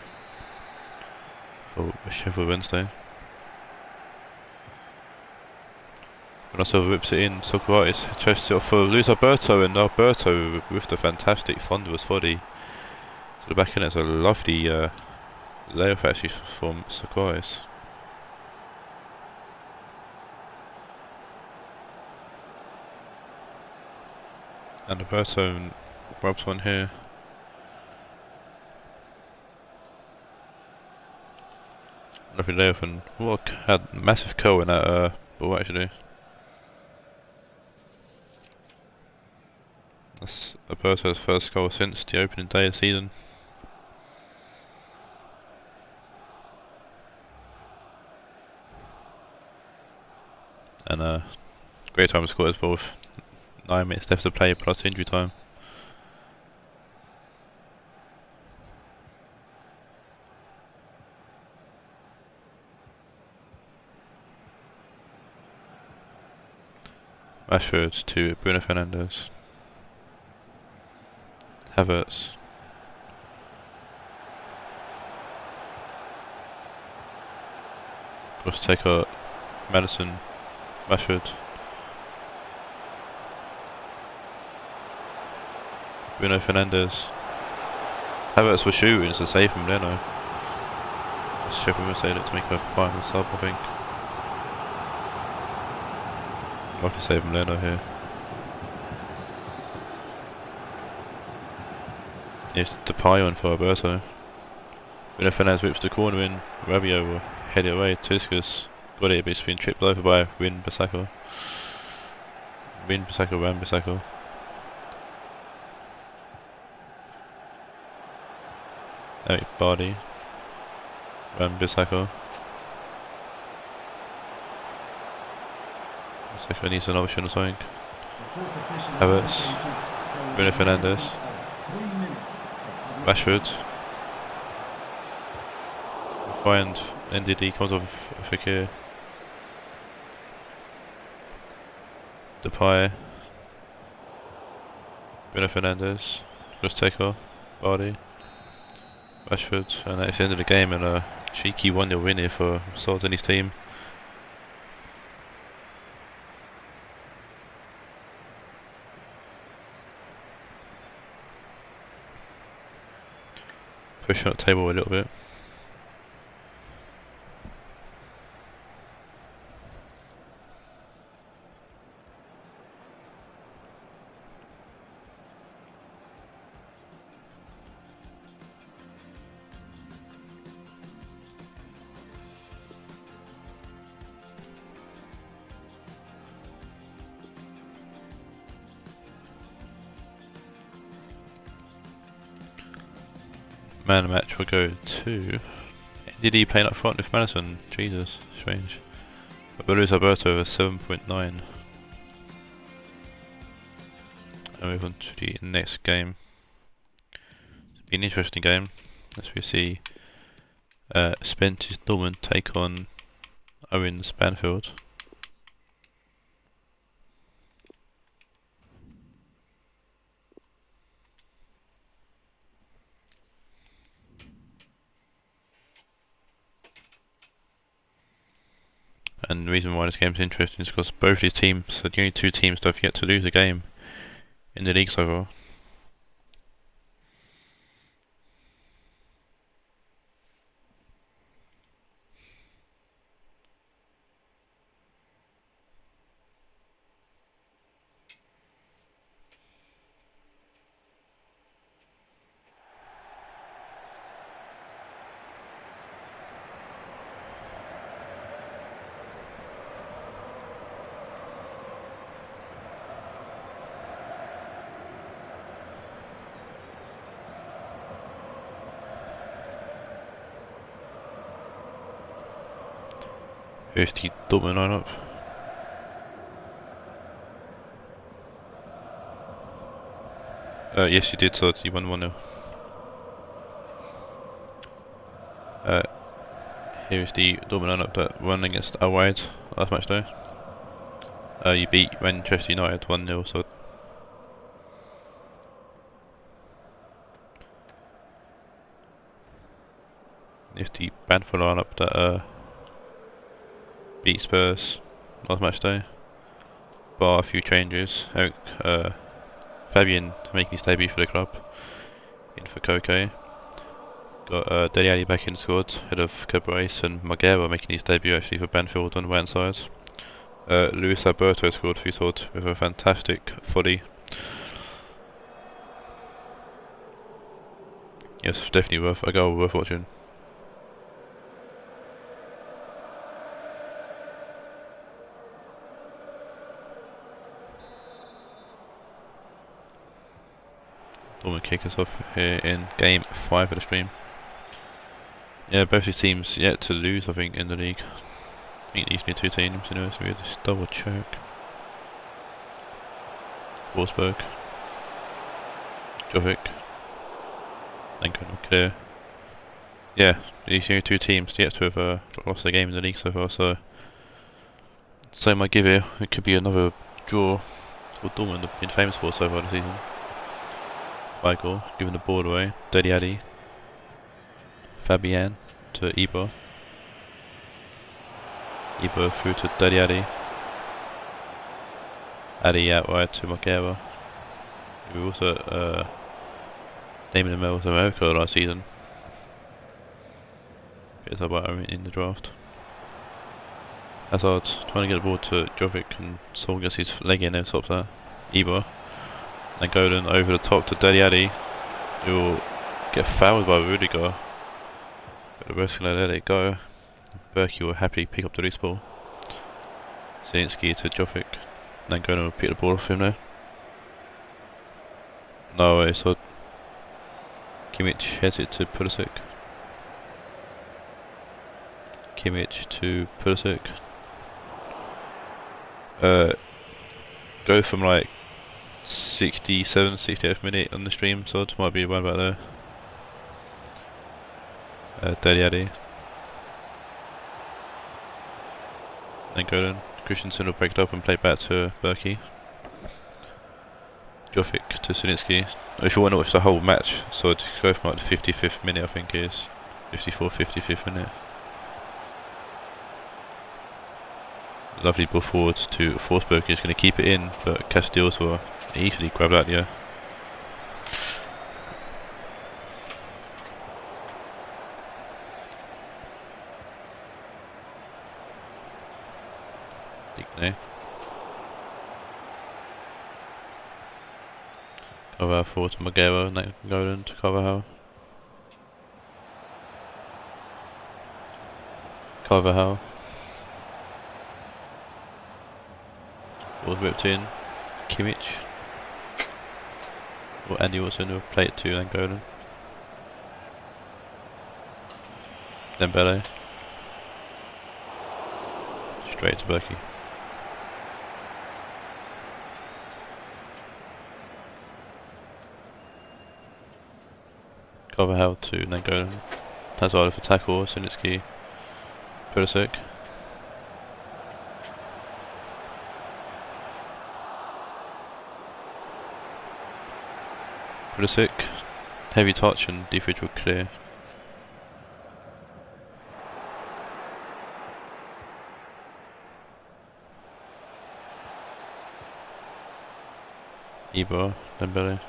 for Sheffield Wednesday. And also rips it in. Sokratis tries to for Luis Alberto, and Alberto with the fantastic thunderous body to the back end. It's a lovely layoff actually from Sokratis. And Alberto rubs one here. Lovely layoff, and what had massive curl in that ball actually. That's Alberto's first goal since the opening day of the season. And great time to score as well with 9 minutes left to play plus injury time. Rashford to Bruno Fernandes. Havertz. Cross taker, Madison, Rashford. Bruno Fernandes. Havertz was shooting to save him, Leno. Sheffield Wednesday looked to make a final sub, I think. I'll have to save him, Leno here. It's Depay on for Alberto. Bruno Fernandes whips the corner in. Rabiot will head it away. Tuskas got it, but it's been tripped over by Wan-Bissaka. Wan-Bissaka. Eric Bardi. Wan-Bissaka. Bissaka needs an option or something. Havertz. Bruno Fernandes. Rashford. Find NDD comes off Fekir. Depay. Bruno Fernandes. Just take off. Bardi. Rashford. And that's the end of the game, and a cheeky 1-0 win here for Salt and his team. Pushing up the table a little bit. Man of the match will go to... Did he play up front with Madison? Jesus, strange. But we'll lose Alberto with 7.9. And move on to the next game. It'll be an interesting game as we see Spence's Dortmund take on Owen's Banfield. And the reason why this game is interesting is because both these teams are the only two teams that have yet to lose a game in the league so far. Here's the Dortmund lineup. Yes, you did, so you won 1-0. Here's the Dortmund lineup that won against Raed last match day. You beat Manchester United 1-0, so here's the Banfield lineup that beat Spurs last match day, bar a few changes. Eric Fabian making his debut for the club, in for Koke. Got Dele Alli back in the squad, head of Cabrace, and Marguera making his debut actually for Banfield on the right hand side. Luis Alberto scored for Sod with a fantastic volley. Yes, definitely worth a goal, worth watching. Dortmund kick us off here in game 5 of the stream. Yeah, both these teams yet to lose, I think, in the league. I think these new two teams, you know, so we just double check. Wolfsburg, Jovic, and clear. Yeah, these new two teams yet to have lost their game in the league so far, so my give here, it could be another draw. What Dortmund have been famous for so far this season. Weigl, giving the ball away. Deli Ali. Fabian to Ibo. Ibo through to Deli Ali. Ali out wide to Marguera. We also naming them as America last season. Bit about in the draft. Hazard trying to get the ball to Jovic, and Saul gets his leg in there, stops that. Ibo. And Golden over the top to Deli Ali, who will get fouled by Rionegro, but the rest going to let it go. Berkey will happily pick up the loose ball. Zielinski to Jovic, and then Golden will pick the ball off him there. No way, so Kimmich heads it to Pulisic. Kimmich to Pulisic. Go from like 67, 68th minute on the stream, so it might be right about there. Deli Ali. Then Golden. Christensen will break it up and play back to Berkey. Jovic to Zielinski. If you want to watch the whole match, so it's go from like the 55th minute, I think it is. 54th, 55th minute. Lovely ball forward to Forsberg, is going to keep it in, but Casteels will easily grab that, yeah. Digne. Carvajal forward to Marguera, and then Golden to Carvajal. Carvajal. Ball's whipped in. Kimmich. Or Andy Wilson will play it to Golden. Dembele. Straight to Berkey. Carvajal to Golden. Hazard for tackle, Zielinski. Pulisic. Pulisic, heavy touch and defense will clear. Ibo, Dembele.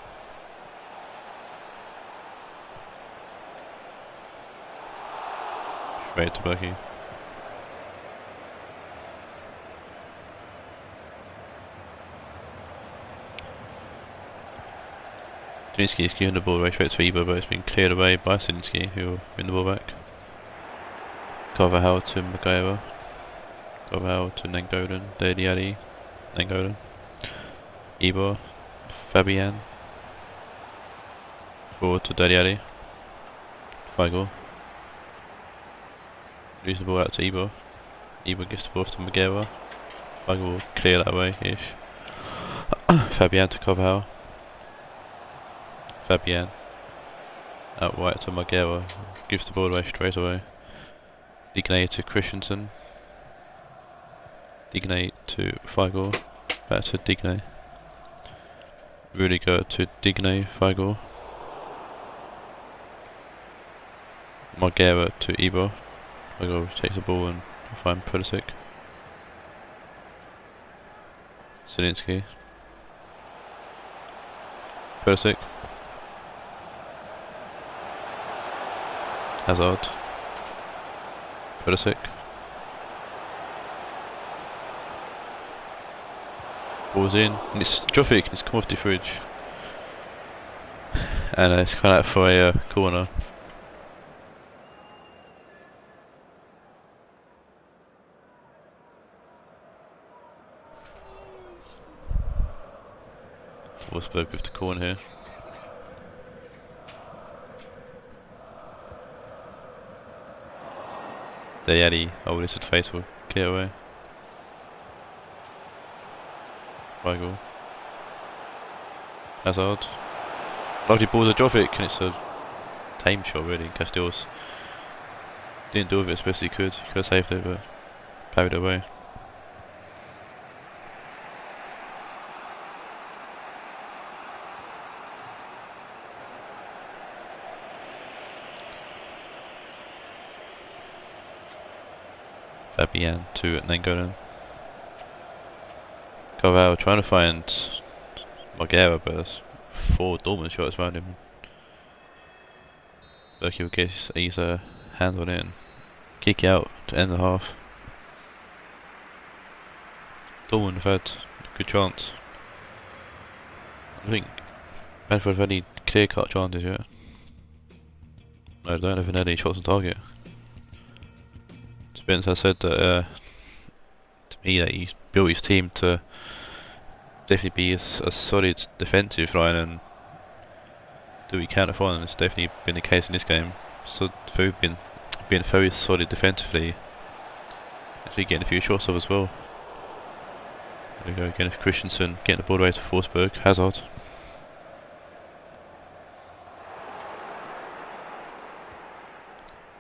Straight to Berkey. Zielinski is giving the ball away straight to Ibo, but it's been cleared away by Zielinski, who will win the ball back. Carvajal to Marguera. Carvajal to Golden. Deli Ali. Golden. Ibo. Fabian. Forward to Deli Ali. Weigl. Lose the ball out to Ibo. Ibo gets the ball off to Marguera. Weigl will clear that away-ish. Fabian to Carvajal. Fabian out wide to Marguera, gives the ball away straight away. Digne to Christensen. Digne to Weigl, back to Digne. Rionegro to Digne, Weigl. Marguera to Ibo. Weigl takes the ball and find Pulisic. Zielinski. Pulisic. Hazard. Pulisic. Ball's in, and it's Jovic, it's come off the fridge. And it's kind of out for a corner. Wolfsburg with the corner here. Deyali, oh, this would face will clear away. Weigl. Hazard. Lovely ball to Jovic, and it's a tame shot really. Castells didn't do with it as best he could. He could have saved it, but parried away. Fabian to Nangolan. Carvalho trying to find Marguera, but there's 4 Dortmund shots around him. Berkey will get his hands on it and kick it out to end the half. Dortmund have had a good chance. I think Banfield have any clear cut chances yet. No, they don't have any shots on target. Spence has said that to me that he's built his team to definitely be a solid defensive line and do what he can to find, and it's definitely been the case in this game. So they've been very solid defensively, actually getting a few shots off as well. There we go again, Christensen getting the ball away to Forsberg. Hazard.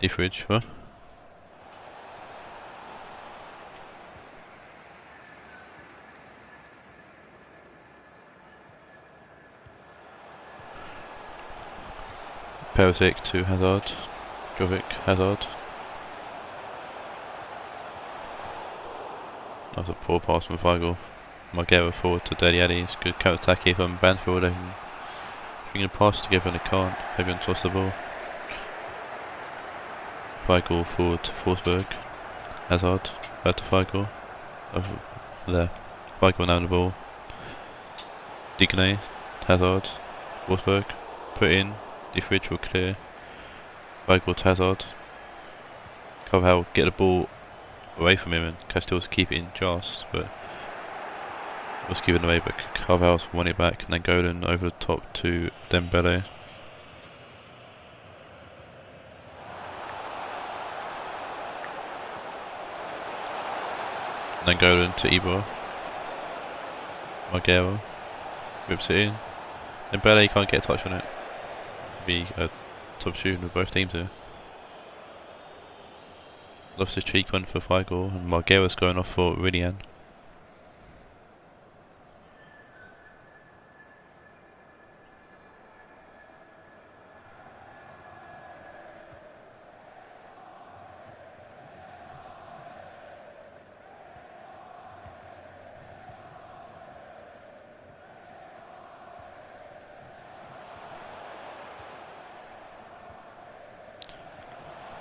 Diffridge, huh? Perisic to Hazard. Jovic, Hazard. That was a poor pass from Weigl. Marguera forward to Deyali. It's good counter attack here from Banfield. They can string a pass together and they can't. Everyone toss the ball. Weigl forward to Forsberg. Hazard. Back to Weigl. Over there. Weigl now on the ball. Digne. Hazard. Forsberg. Put in. Diffridge will clear. Weigl to Hazard. Carvalho get the ball away from him and Castells keep it in just, but was given away, but Carvalho's won it back and then Golan over the top to Dembele. And then Golan to Ibra. Marguera whips it in. Dembele can't get a touch on it. Be a top shooting with both teams here. Lost his cheek one for Weigl and Marguera's going off for Rinian.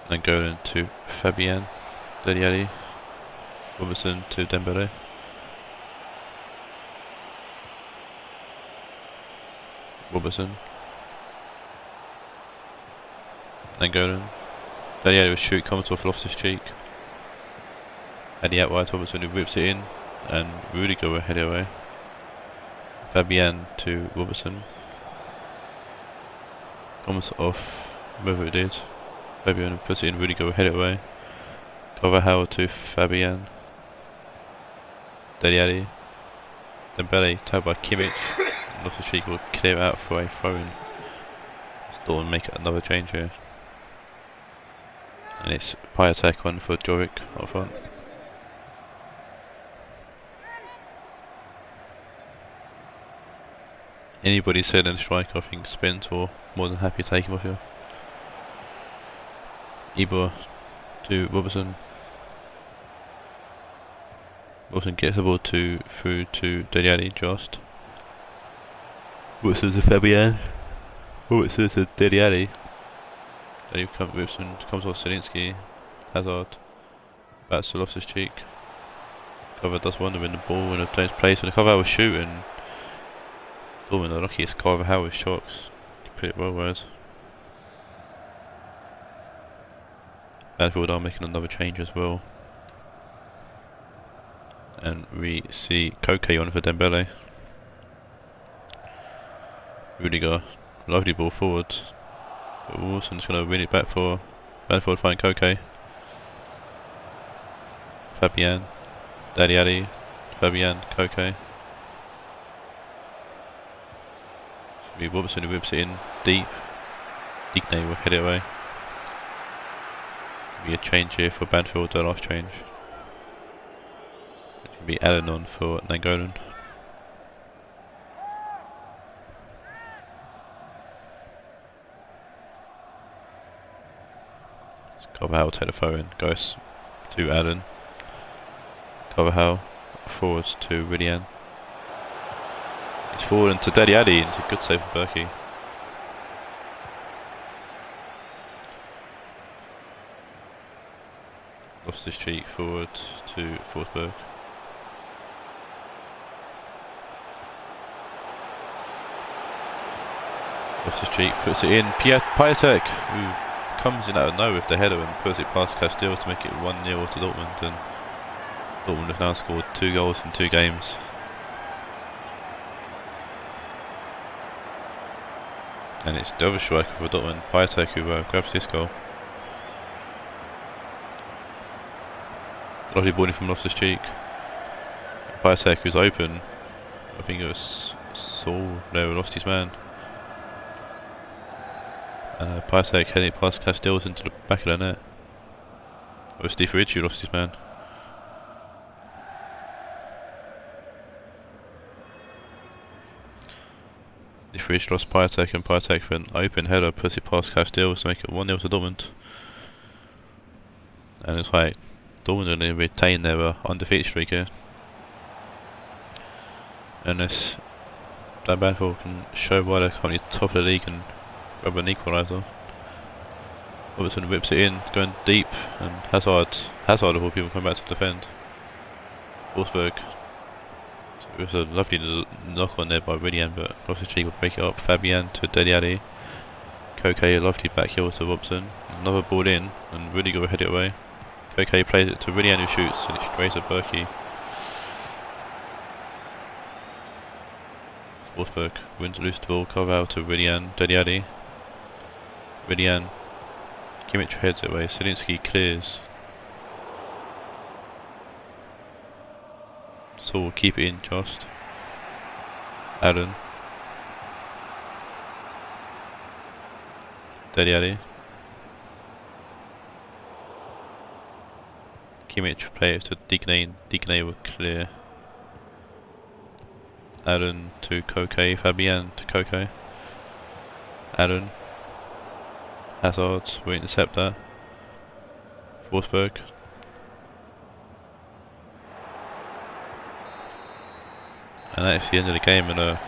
Then going to Fabian, Deyali, Robertson to Dembele. Robertson. Then Golan. Deyali will shoot, comes off Loftus Cheek. Eddie out wide, Robertson who whips it in, and Rudiger will head it away. Fabian to Robertson. Comes off whoever it did. Fabian puts it in, Rudiger will head it away. Carvalho to Fabian. Deyali. Dembele tagged by Kimmich. Loftus Cheek will clear out for a throw-in. Dortmund make another change here. And it's Piatek on for Jovic up front. Anybody said in striker, I think Spence or more than happy to take him off here. Ibra to Robertson. Robertson gets the ball through to Deyali just. Robertson to Fabian. Robertson to Deyali. Robertson comes off Zielinski. Hazard. Back to Loftus Cheek. Carvalho does wonder in the ball and obtains place, and the Carvalho was shooting. Dortmund are lucky it's Carvalho with shocks. pretty well, Raed. Banfield are making another change as well. And we see Koke on for Dembele. Rionegro, lovely ball forward. But Wilson's going to win it back for Banfield, find Koke. Fabian, Daddy Addy, Fabian, Koke. Robertson who whips it in deep. Digne will head it away. Be a change here for Banfield, their last change. It will be Allen on for Nangolan. Carvajal will take the throw in, goes to Allen. Carvajal forwards to Willian. He's forward into Daddy Addy, and it's a good save from Berkey. Lost his cheek forward to Forsberg. Lost his cheek, puts it in. Piatek, who comes in out of nowhere with the header and puts it past Castile to make it 1-0 to Dortmund. And Dortmund have now scored 2 goals in 2 games. And it's the other striker for Dortmund, Piatek, who grabs this goal. Lovely ball in from Loftus-Cheek. Piatek, who's open. I think it was Saul there who lost his man. And Piatek heading past Castells into the back of the net. It was Steve Ricci who lost his man. Steve Ricci lost Piatek, and Piatek for an open header puts it past Castells to make it 1-0 to Dortmund. And it's like Dortmund are going to retain their undefeated streak here. Unless Banfield can show why they're currently top of the league and grab an equaliser. Robertson whips it in, going deep, and Hazard of all people come back to defend. Forsberg. So it was a lovely knock on there by Rionegro, but Loftus-Cheek will break it up. Fabian to Deli Ali. Koke, a lovely back heel to Robson. Another ball in, and Rionegro will head it away. Koke plays it to Rionegro, who shoots, and it's straight at Berkey. Forsberg wins loose the ball, Carvajal to Rionegro, Deli Ali. Rionegro, Kimmich heads it away, Zielinski clears. So we'll keep it in just. Allen. Deli Ali. Kimmich play it to Digne, Digne will clear. Allen to Koke, Fabian to Koke. Allen. Hazard will intercept that. Forsberg. And that's the end of the game, and a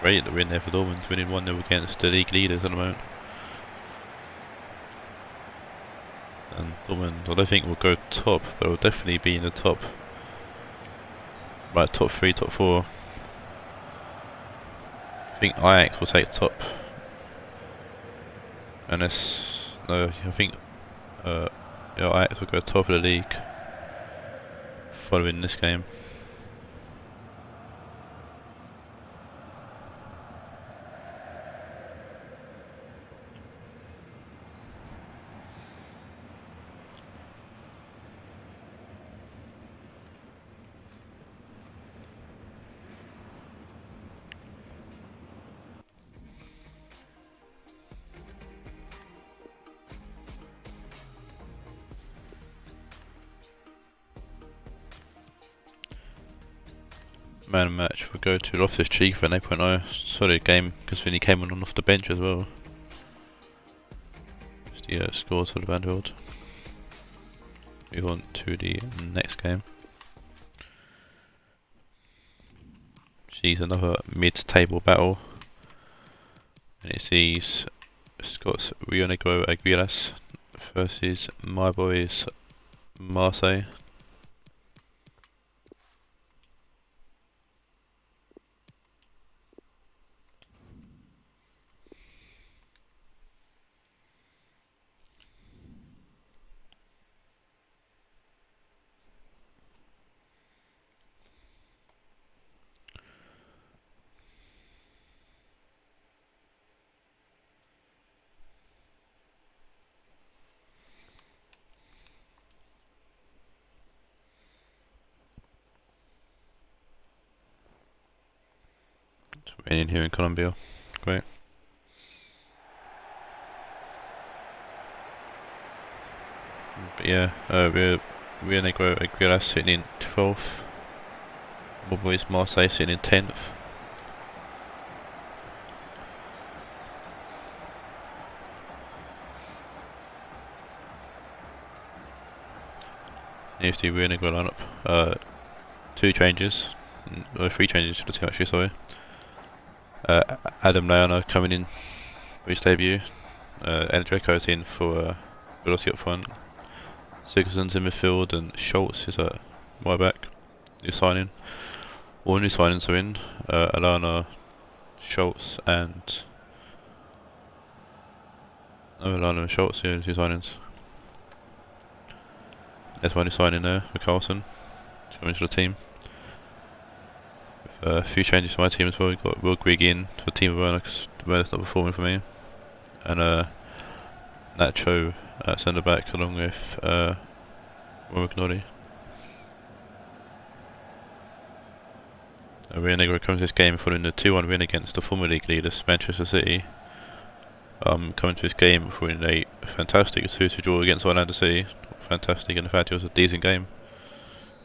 great win there for Dortmund, winning 1-0 against the league leaders at the moment. And Dortmund, I don't think will go top, but will definitely be in the top. Right, top 3, top 4. I think Ajax will take top. Unless, no, I think Ajax will go top of the league following this game. Man of the match will go to Loftus-Cheek for an 8.0. Solid game, because when he came on off the bench as well. The scores for the Banfield. Move on to the next game. Sees another mid-table battle, and it sees Scots Rionegro Aguilas versus my boys Marseille. in here in Colombia. Great. But yeah, Rionegro Aguilar sitting in 12th. My boys Marseille sitting in 10th. Here's the Rionegro lineup. 2 changes, or 3 changes to the team actually, sorry. Adam Leona coming in for his debut. Draco's in for Velocity up front. Sigurdsson's in midfield and Schultz is at right back. New signing. All new signings are in. Alana, Schultz and Alana and Schultz, yeah, 2 signings. There's one new signing there for Carlson to come into the team. A few changes to my team as well. We've got Will Grigg in for Team of Werner because Werner's not performing for me. And Nacho at centre back along with Rionegro. Rionegro comes to this game following the 2-1 win against the former league leaders Manchester City. Coming to this game following a fantastic 2-2 draw against Orlando City. Fantastic, and in fact it was a decent game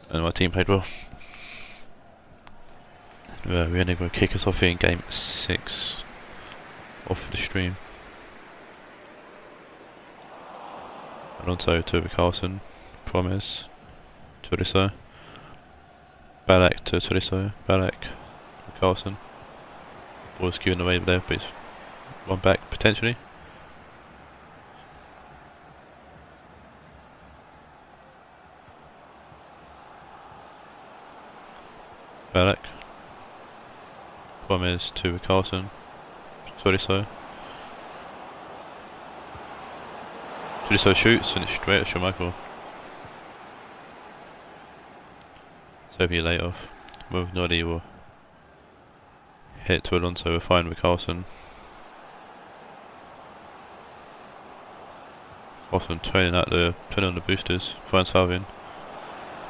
and my team played well. Rionegro kick us off here in game 6 off the stream. Alonso to Carlson, Promise, Tolisso, Balak to Tolisso, Balak, Carlson. Ball's given away there, but it's one back potentially. Balak, Promise to Carlson, Tolisso. Tolisso shoots and it's straight at Schmeichel. So be late off. Noddy will hit to Alonso, we're fine with Carlson. Carlson turning on the boosters, finds Falvin.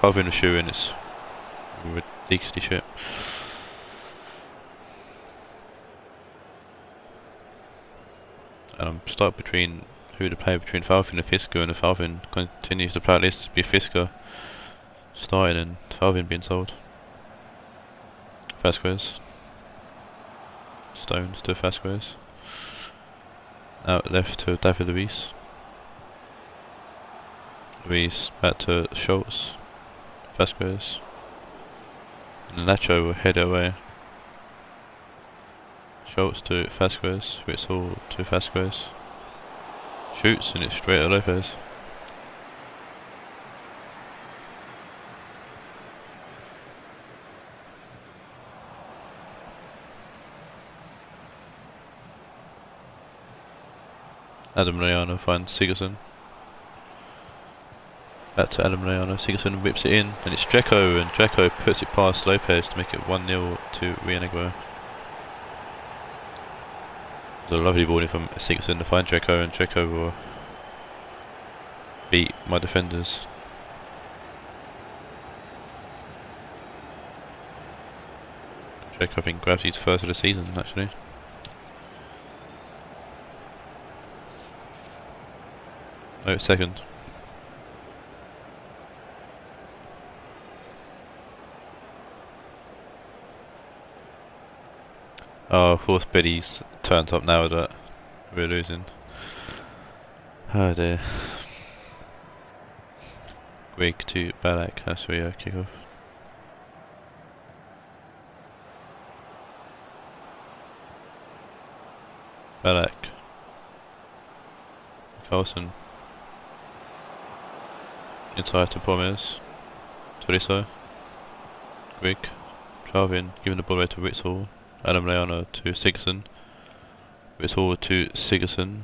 Falvin was shooting, it's ridiculously shit. And I'm stuck between who to play between Falvin and Fisker, and if Falvin continues to play at least be Fisker starting and Falvin being sold. Vasquez. Stones to Vasquez. Out left to David Luiz. Luiz back to Schultz. Vasquez. And Nacho will head away. Schultz to Vasquez. Witzel to Vasquez. Shoots and it's straight at Lopez. Adam Leona finds Sigurdsson. Back to Adam Leona, Sigurdsson whips it in and it's Dzeko, and Dzeko puts it past Lopez to make it 1-0 to Rionegro. A lovely ball in from Sigurdsson to find Dzeko, and Dzeko will beat my defenders. Dzeko I think grabs his first of the season actually. No, second. Oh, of course Biddy's turned up now that we're losing. Oh dear. Greg to Balak, that's where you kick off. Balak. Carlson. Inside to Promes. Tolisso. Greg. Falvin giving the ball away to Witzel. Adam Leona to Sigurdsson. Witzel to Sigurdsson.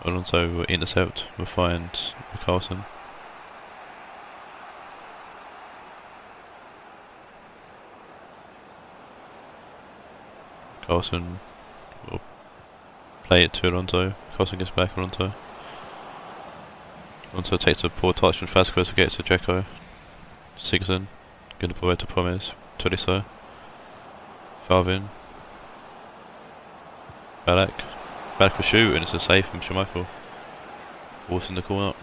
Alonso will intercept, will find Carlson. Carlson will play it to Alonso. Carlson gets back, Alonso. Alonso takes a poor touch from Vasquez to get to Dzeko. Sigurdsson, giving the ball away to Promes. Tolisso. Falvin. Balak. Balak for shoot, and it's a save from Schmeichel. Ball's in the corner.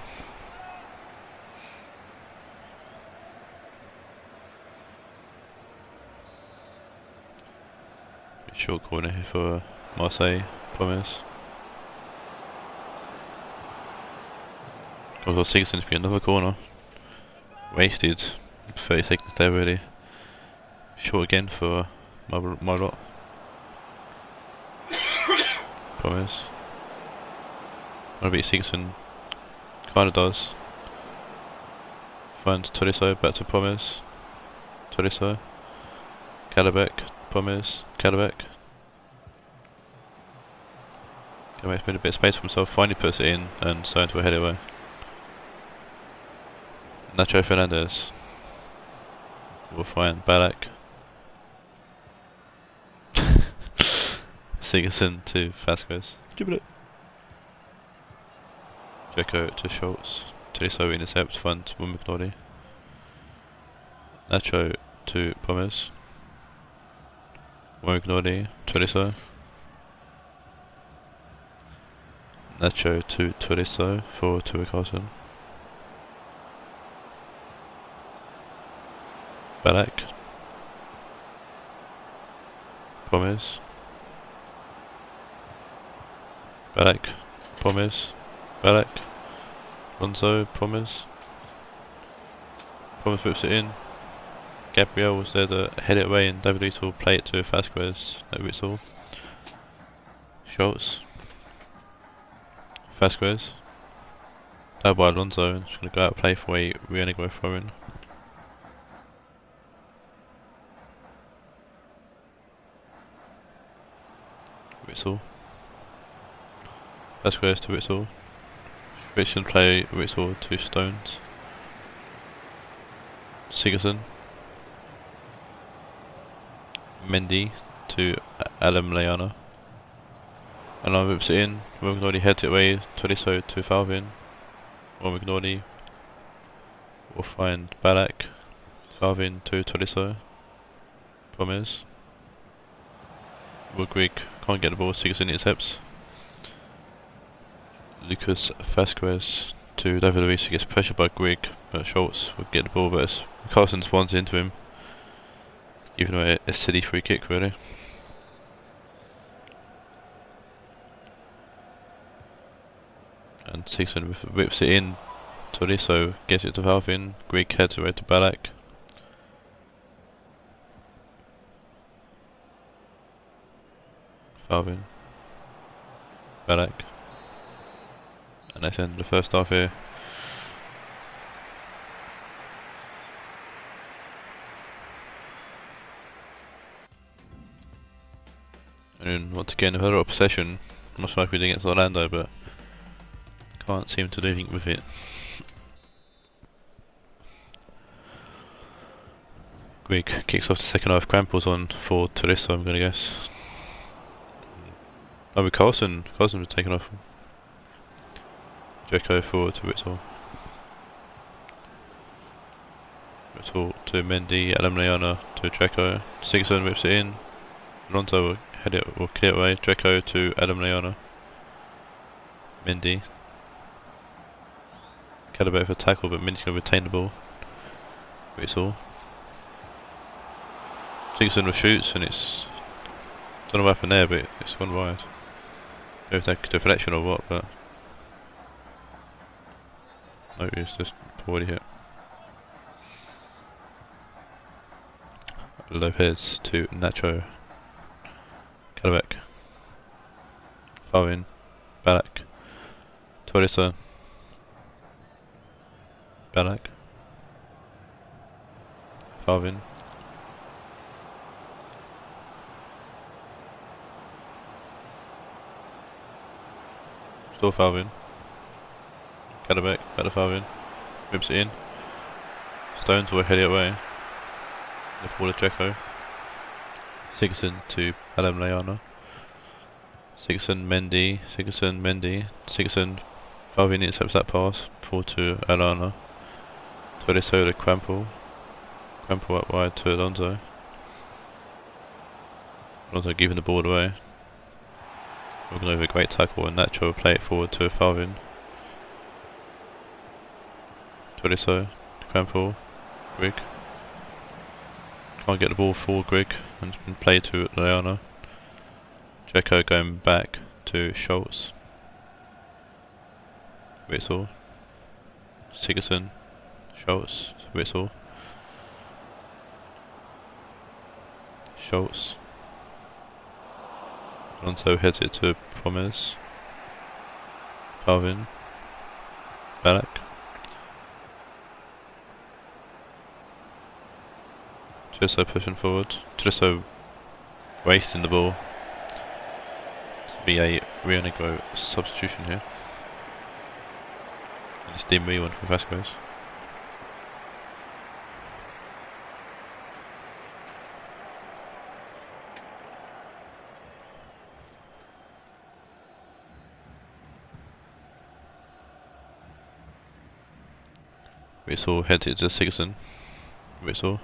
Short corner here for Marseille. Promise. Comes on Sigurdsson to be another corner. Wasted. 30 seconds there really. Short again for my lot. Promise. Wanna beat Sigurdsson. Kinda does. Finds Tolisso, back to Promise. Tolisso. Calabek. Promise. Calabek. Makes a bit of space for himself, finally puts it in and so into a head away. Nacho Fernandez will find Balak. Sigurdsson to Vasquez. Dzeko to Schultz. Tolisso intercepts, finds Wimbledon. Nacho to Promise. Wimbledon, Tolisso. Nacho to Tolisso for Carson. Balak. Promise. Balak. Promise. Balak. Lonzo. Promise. Promise whips it in. Gabriel was there to head it away and David Luiz will play it to Vasquez. No whistle. Schultz. Vasquez. Down by Alonso and just going to go out and play for a Rionegro throw-in. Whistle. Vasquez to Whistle. Richard play Whistle to Stones. Sigurdsson. Mendy to Adam Leana. And I whips it in. Wimbledon heads it away. Tolisso to Falvin. Wimbledon will find Balak. Falvin to Tolisso. Promise. Woodgrig can't get the ball. Sigurdsson intercepts. Lucas Vasquez to David Luiz. Gets pressured by Grigg, but Schultz will get the ball. But Carson swans into him, giving away a silly free kick, really. And Sigurdsson whips it in. Tolisso gets it to Falvin. Grigg heads away to Balak. Falvin. Balak. And that's the end of the first half here. And then once again, another lot of possession. Much like we did against Orlando, but can't seem to do anything with it. Grigg kicks off the second half. Cramples on for Tolisso, I'm going to guess. Oh, with Carson was taken off. Dzeko forward to Witzel. Witzel to Mendy, Adam Leana to Dzeko. Sigurdsson whips it in. Lonzo will clear it away. Dzeko to Adam Leana. Mendy. Calabek for tackle, but Mendy's going to retain the ball. Witzel. Sigurdsson shoots, and it's, don't know what happened there, but it's gone wide. I don't know if that's deflection or what, but no, it's just poorly hit. Lopez to Nacho. Calabek. Falvin. Balak. Tolisso. Balak. Falvin. Still Falvin. Calabek, back to Falvin. Whips it in. Stones will head it away. The fall of Dzeko. Sigurdsson to Adam Leana. Sigurdsson, Mendy. Sigurdsson, Mendy. Sigurdsson, Falvin intercepts that pass. Fall to Alana. Tolisso to Crampel. Crampel up wide to Alonso. Alonso giving the ball away. We're over a great tackle and Nacho play it forward to Taawoun. Tolisso, Crampel, Grigg. Can't get the ball for Grigg and play to Leona. Dzeko going back to Schultz. Witsel. Sigurdsson. Schultz. Witsel. Schultz. Alonso heads it to Promes. Taawoun. Ballack. Tolisso pushing forward. Tolisso wasting the ball. To be a Rionegro substitution here. And it's Di Maria one for Vasquez. Witsel heads it to Sigurdsson. Witsel.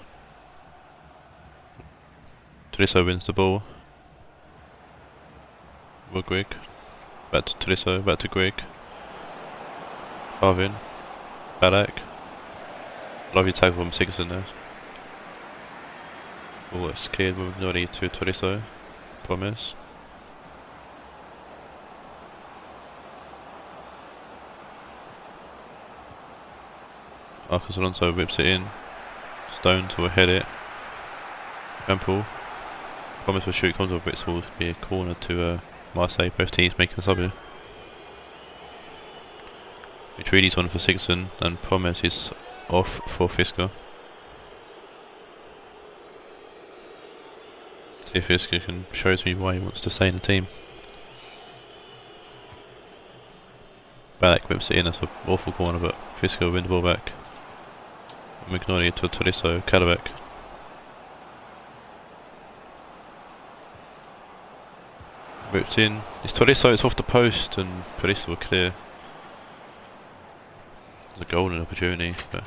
Tolisso wins the ball. Grigg. Back to Tolisso, back to Grigg. Taawoun. Ballack. Lovely tackle from Sigurdsson there. Ball is cleared with Nori to Tolisso. Promise. Marcos Alonso whips it in. Stones will head it. Campbell. Promise will shoot, comes off Witsel, will be a corner to Marseille. Both teams making a sub here. Matridis on for Sigurdsson and Promise is off for Fisker. See if Fisker can show me why he wants to stay in the team. Ballack whips it in, that's an awful corner, but Fisker will win the ball back. McNally to Tolisso, Calabac. Whipped in. It's Tolisso, it's off the post and Tolisso will clear. There's a golden opportunity, but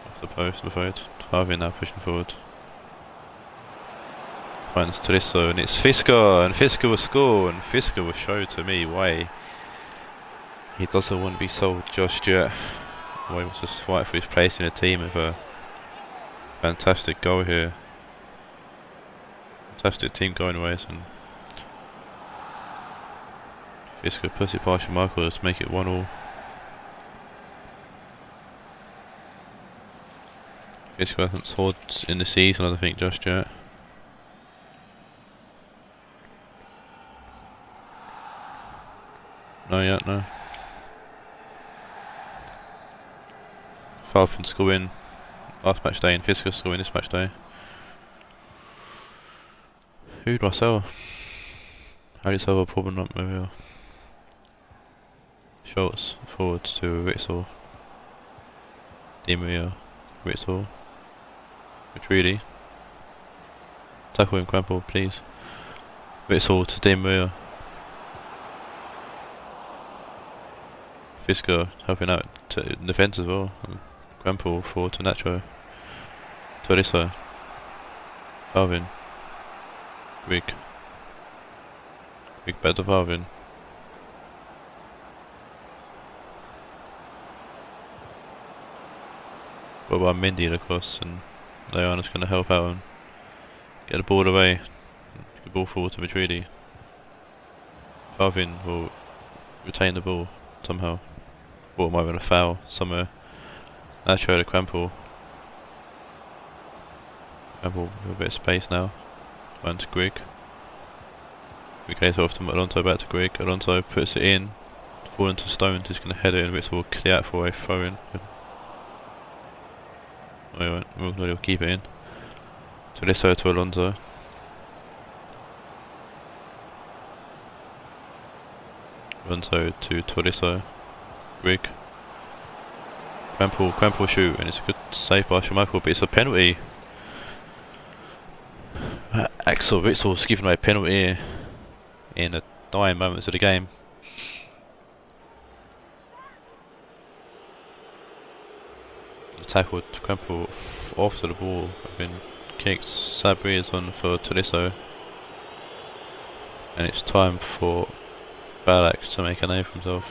off the post, I'm afraid. Taawoun now pushing forward. Finds Tolisso and it's Fisker, and Fisker will score, and Fisker will show to me why he doesn't want to be sold just yet. Why he wants to fight for his place in the team with a fantastic goal here. Fantastic team going ways, and Fisker puts it past Marco to make it 1-1. Fisker hasn't scored in the season, I don't think, just yet. No, yet, no. Falcon score in last match day and Fisker score in this match day. Who do I sell? How do you sell a problem up maybe? Schultz forwards to Witsel. Di Maria, Witsel. Matridi. Tackle him, Crampel, please. Witsel to Di Maria. Fisker helping out to defence as well. Crampel forward to Nacho. Tolisso. Taawoun. Grigg. Grigg back to Taawoun. Got by Mendy across, and Leona's going to help out and get the ball away. The ball forward to Matridi. Taawoun will retain the ball somehow. Ball might have been a foul somewhere. Nacho to Crampel. Crampel with a bit of space now. Runs to Grigg. Grigg lays off to Alonso, back to Grigg. Alonso puts it in. Falling to Stones, he's going to head it and Witsel will clear out for a throw in. Oh, we'll keep it in. Tolisso to Alonso. Alonso to Tolisso. Grigg. Crampel shoot, and it's a good save by Schmeichel, but it's a penalty. Axel Witzel's given away a penalty in the dying moments of the game. The tackle to Crampel off to the ball, have been kicked. Sabri is on for Tolisso. And it's time for Balak to make a name for himself.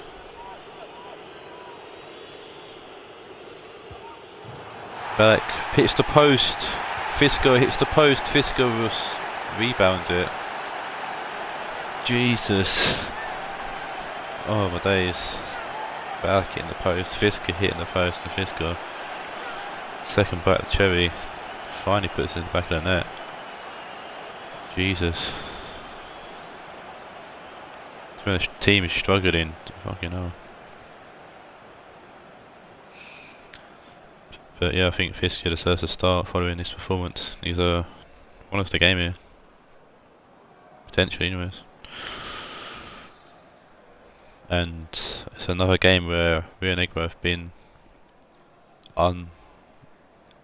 Balak hits the post. Fisco hits the post. Fisco will rebound it. Jesus. Oh my days. Balak hitting the post. Fisco hitting the post. And Fisco, second back cherry, finally puts it in the back of the net. Jesus. It's when the team is struggling. Fucking hell. But yeah, I think Fisco deserves to start following this performance. He's won us the game here. Potentially, anyways. And it's another game where Rionegro have been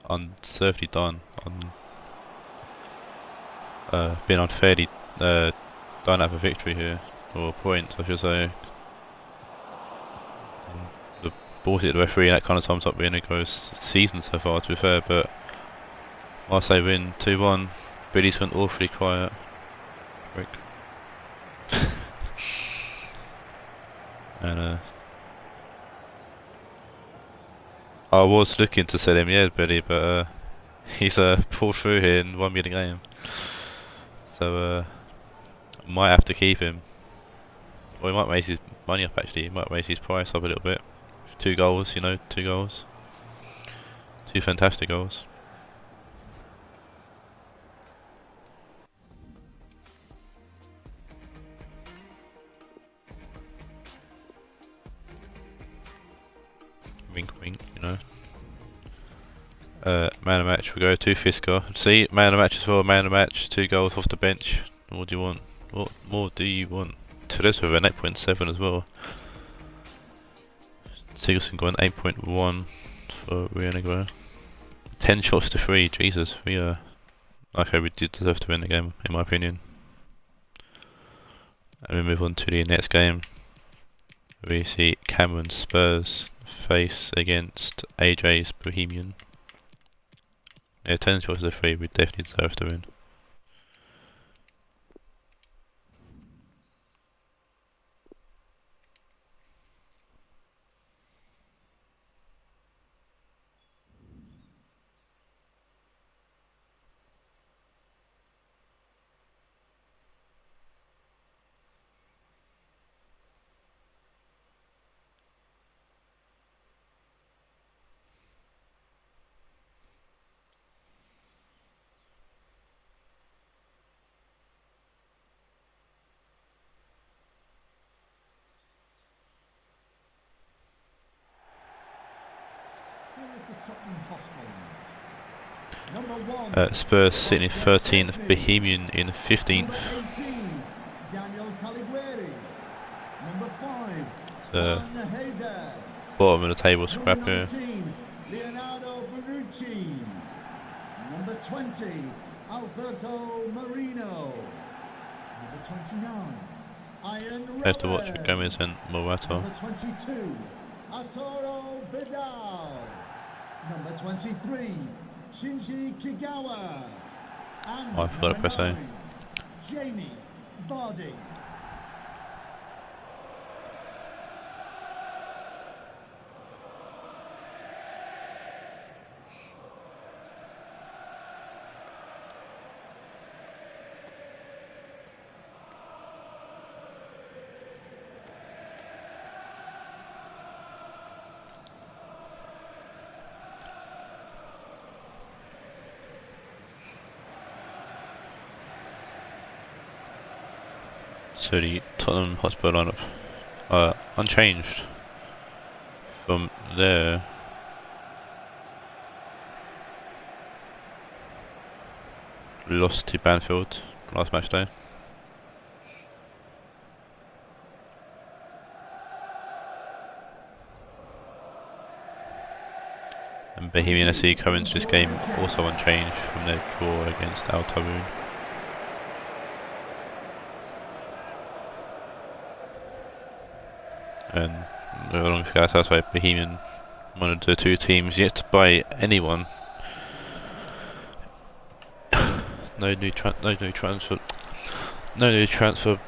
unserved done. Been unfairly don't have a victory here, or a point, I should say. The bullshit referee, that kind of sums up Rionegro's season so far, to be fair, but Marseille win 2-1. Billy's gone awfully quiet. Rick. And I was looking to sell him, yeah, Billy, but he's pulled through here and won me the game. So I might have to keep him. Or he might raise his money up actually, he might raise his price up a little bit. 2 goals, you know, 2 goals. 2 fantastic goals. Wink wink, you know. Man of match, we go to Fisco. See, man of match as well, man of match, 2 goals off the bench. What do you want? What more do you want? Torres with an 8.7 as well. Sigurdsson got an 8.1 for Rionegro. 10 shots to 3, Jesus, okay, we did deserve to win the game, in my opinion. And we move on to the next game. We see Cameron Spurs face against Ajax Bohemian. Yeah, 10 shots to 3, we definitely deserve to win. Spurs sitting in 13th, Bohemian in 15th. The bottom of the table scrap here. Number 20, Alberto Marino. Number 29, Ian Have to watch Gomez and Morata. Number 22, Arturo Vidal. Number 23, Shinji Kigawa. And Oh, I forgot to press A. Jamie Vardy. So the Tottenham Hotspur lineup unchanged from there. Lost to Banfield last match day. And Bohemian SC come into this game also unchanged from their draw against Taawoun. And along with Galatasaray, Bohemian, one of the 2 teams yet to buy anyone. No new transfer No new transferred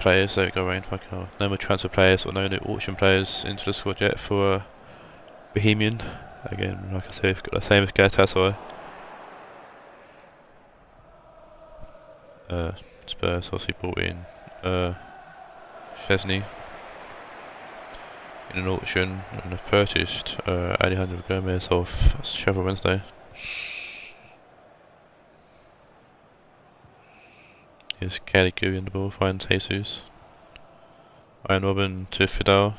players. There we go, Rain. Fucking hell. No more transfer players or no new auction players into the squad yet for Bohemian. Again, like I say, we've got the same as Galatasaray. Spurs obviously brought in Chesney in an auction and have purchased Alejandro Gomez off Sheffield Wednesday. Here's Calicu in the ball, finds Jesus. Iron Robin to Fidel.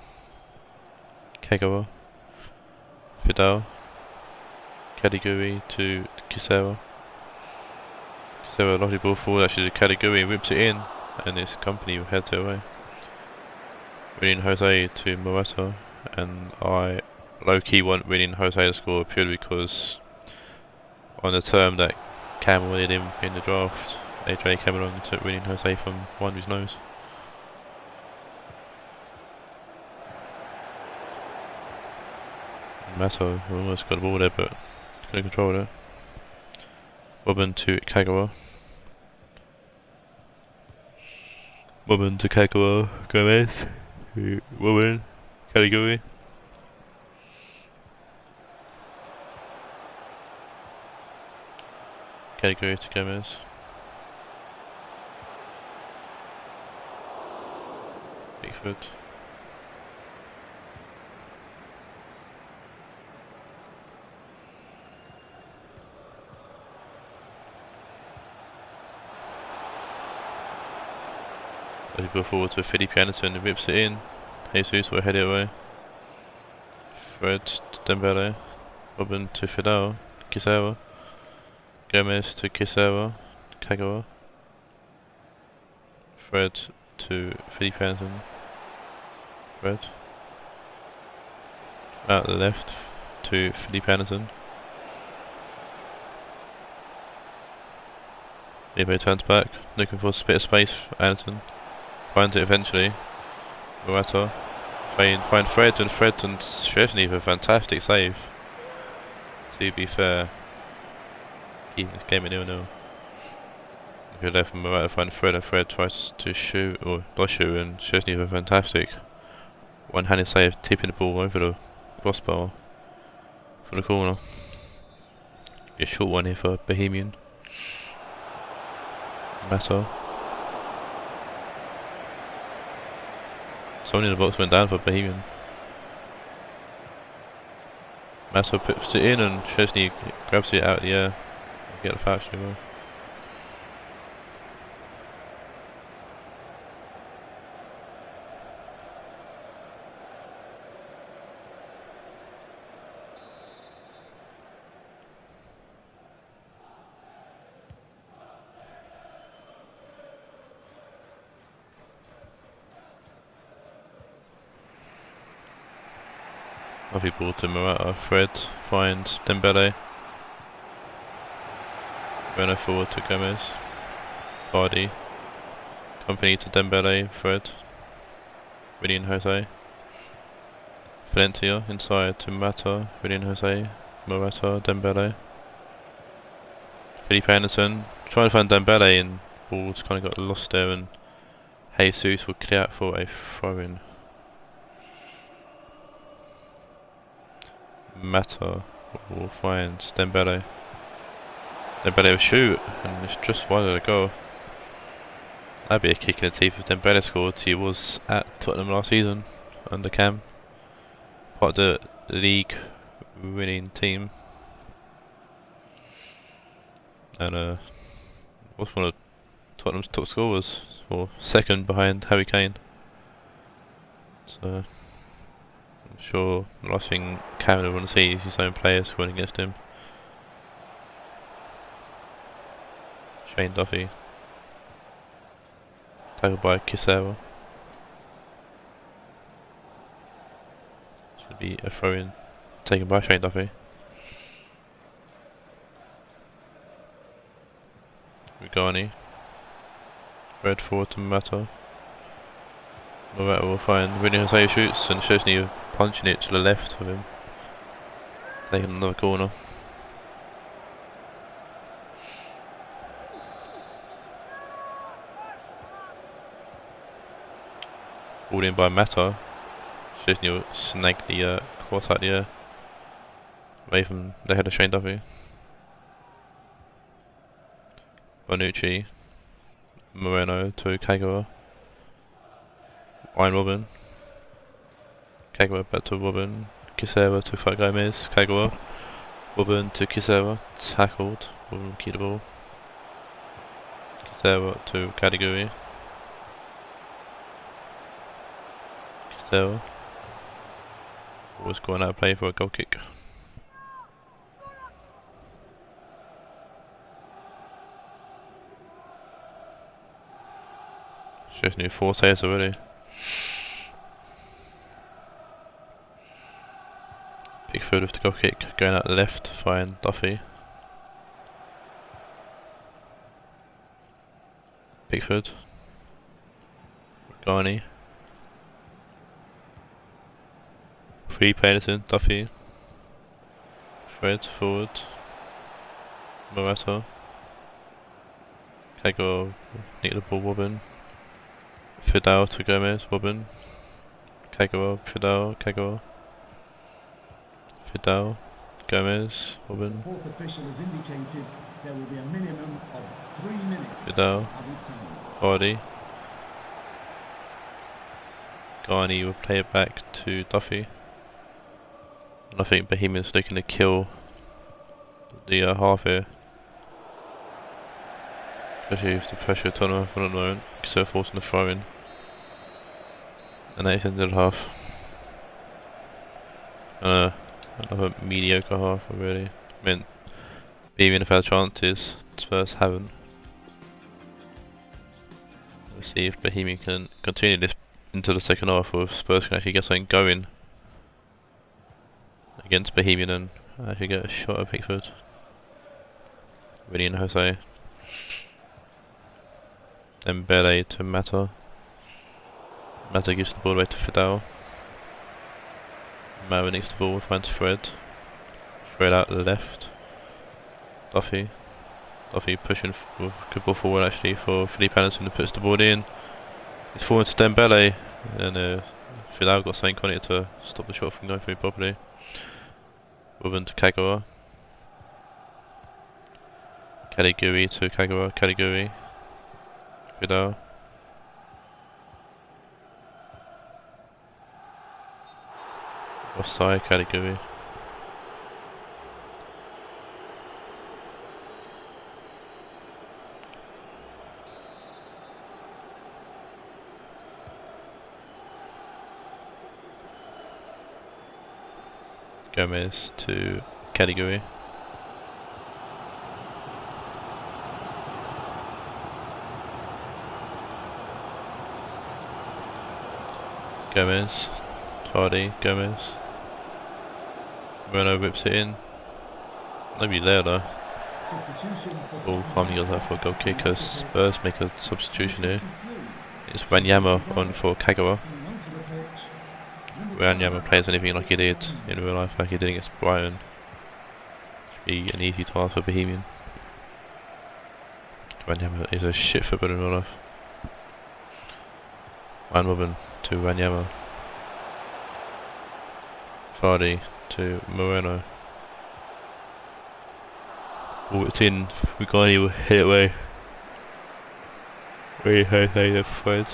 Kagawa. Fidel. Caliguri to Kisera. Kisera, lovely ball forward actually to Caliguri, whips it in, and his company heads it away. Winning Jose to Morata, and I low-key want winning Jose to score purely because on the term that Cam wanted him in the draft, AJ came along and took winning Jose from Wander's nose. Mato almost got the ball there but couldn't control it. Robin to Kagawa. Robin to Kagawa, Gomez. Robin, Caliguri. Caliguri to Gomez. Bigfoot. They go forward to Felipe Anderson and rips it in. Jesus will head it away. Fred to Dembele. Robin to Fidel. Kisera. Gomez to Kisera. Kagawa. Fred to Felipe Anderson. Fred. Out the left to Felipe Anderson. Felipe turns back, looking for a bit of space for Anderson. Finds it eventually. Morata. Find Fred and Szczesny for a fantastic save. To be fair, keep this game at 0-0. If you're left from Morata, find Fred and Fred tries to shoot, or not shoot, and Szczesny for a fantastic one-handed save, tipping the ball over the crossbar for the corner. A short one here for Bohemian. Mato. Someone in the box went down for Bohemian. Mato puts it in and Szczesny grabs it out of the air. Get the foul anyway. Lovely ball to Morata. Fred finds Dembele. Runner forward to Gomez. Vardy. Company to Dembele. Fred. Willian Jose. Valencia inside to Mata. Willian Jose. Morata. Dembele. Felipe Anderson. Trying to find Dembele and ball's kind of got lost there, and Jesus will clear out for a throw-in. Mata will find Dembele. Dembele will shoot, and it's just wide of the goal. That'd be a kick in the teeth if Dembele scored. He was at Tottenham last season under Cam, part of the league winning team, and was one of Tottenham's top scorers, or second behind Harry Kane. So I'm sure the last thing Cam would want to see is his own players going against him. Shane Duffy. Tackled by Kisera. Should be a throw-in taken by Shane Duffy. Rugani. Fred forward to Mata. Morata will find Willian Jose shoots, and Szczesny punching it to the left of him. Taking another corner. pulled in by Mata. Szczesny will snag the cross out the air. Away from the head of Shane Duffy. Bonucci. Moreno to Kagawa. Ryan Robin. Kagawa back to Robin. Kisera to fight Gomez. Kagawa. Robin to Kisera. Tackled. Robin keep the ball. Kisera to Kadiguri. Kisera. Was going out of play for a goal kick. Szczesny 4 saves already. Pickford with the goal kick, going out the left, find Duffy. Pickford. Garni. Free Payton, Duffy. Fred forward. Morata. Kago nick the ball, Robin. Fidel to Gomez, Robin. Kagawa, Fidel, Kagawa. Fidel, Gomez, Robin. The fourth official has indicated there will be a minimum of 3 minutes. Fidel, Hardy. Garni will play it back to Duffy. And I think Bohemian's looking to kill the half here. Especially if the pressure turn off at the moment, because they're forcing the throw in. And that's into the half. Another mediocre half already. I mean, Bohemian have had chances, Spurs haven't. We'll see if Bohemian can continue this into the second half, or if Spurs can actually get something going against Bohemian and actually get a shot at Pickford. Really in Jose. Then Bele to Mata. Mata gives the ball away to Fidel. Mara nicks the ball, finds Fred. Fred out to the left. Duffy. Duffy pushing good ball forward actually for Philippe Anderson, who puts the ball in. It's forward to Dembele, and Fidel got something on it to stop the shot from going through properly. Robin to Kagawa. Kaliguri to Kagawa. Kaliguri. Fidel. Offside, Kaliguri. Gomez to Kaliguri. Gomez, Hardy, Gomez. Moreno whips it in. Nobody there though. Ball climbing goes out for a goal kick as Spurs make a substitution here. It's Wanyama on for Kagawa. Wanyama plays anything like he did in real life, like he did against Brighton. Should be an easy task for Bohemian. Wanyama is a shit footballer in real life. Ryan Robin to Wanyama. Vardy to Moreno. Ball whipped in, Rugani will hit it away. Really Jose the Fred.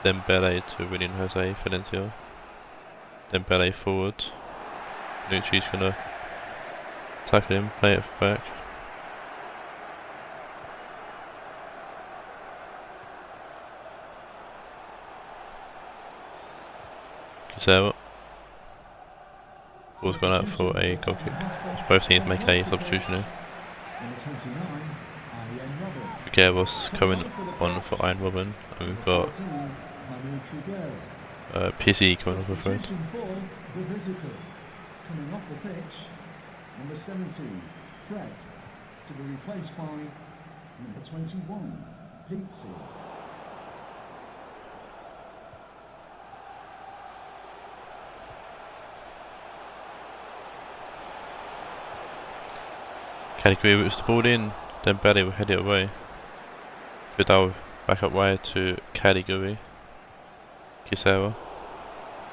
Dembele to William Jose Valencia. Dembele forward. Nucci's gonna tackle him, play it back. Kisera. Ball's gone out for a goal kick. So both teams make a substitution here. Trigueros was coming on for Iron Robin, and we've got PC coming off the Fred. The visitors coming off the pitch, number 17, Fred, to be replaced by number 21, Pizzi. Kaliguri whips the ball in, then Dembele will head it away. Vidal back up wide to Kaliguri. Kisera.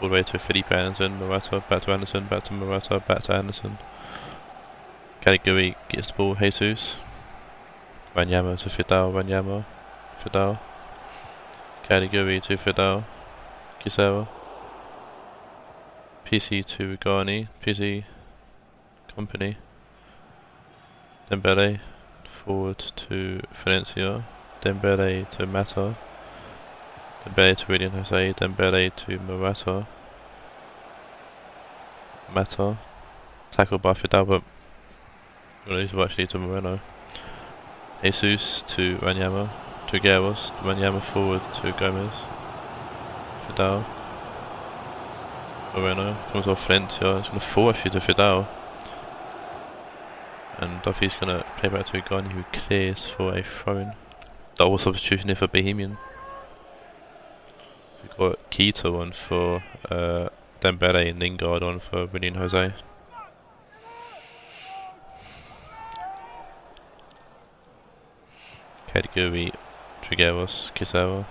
All the way to Felipe Anderson, Morata, back to Anderson, back to Morata, back to Anderson. Caligari gets the ball, Jesus. Wanyama to Fidal, Wanyama, Fidal. Caligari to Fidal, Kisera. PC to Garni, PC, Company. Dembele, forward to Valencia. Dembele to Mata. Dembele to William Jose, Dembele to Morata. Mata. Tackled by Fidal, but these were actually to Moreno. Jesus to Wanyama, to Guerros. Wanyama forward to Gomez. Fidal. Moreno comes off Valencia, it's going to fall actually to Fidal. And Duffy's going to play back to Garni, who clears for a throw-in. Double substitution here for Bohemian. We've got Keita on for Dembele and Lingard on for William Jose. Caligari, Trigueros, Kisera.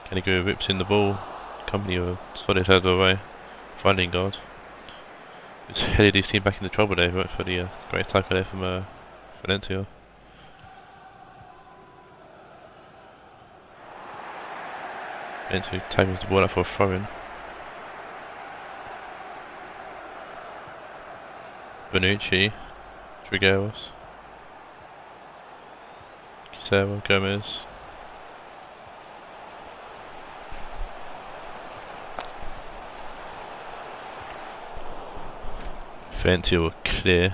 Caligari rips in the ball. Company of a solid header away. From Lingard. It's headed his team back into trouble there for the great tackle there from Valencia. Valencia tackles the ball out for a throw-in. Bonucci, Trigueros, Kisera, Gomez. Valencia will clear.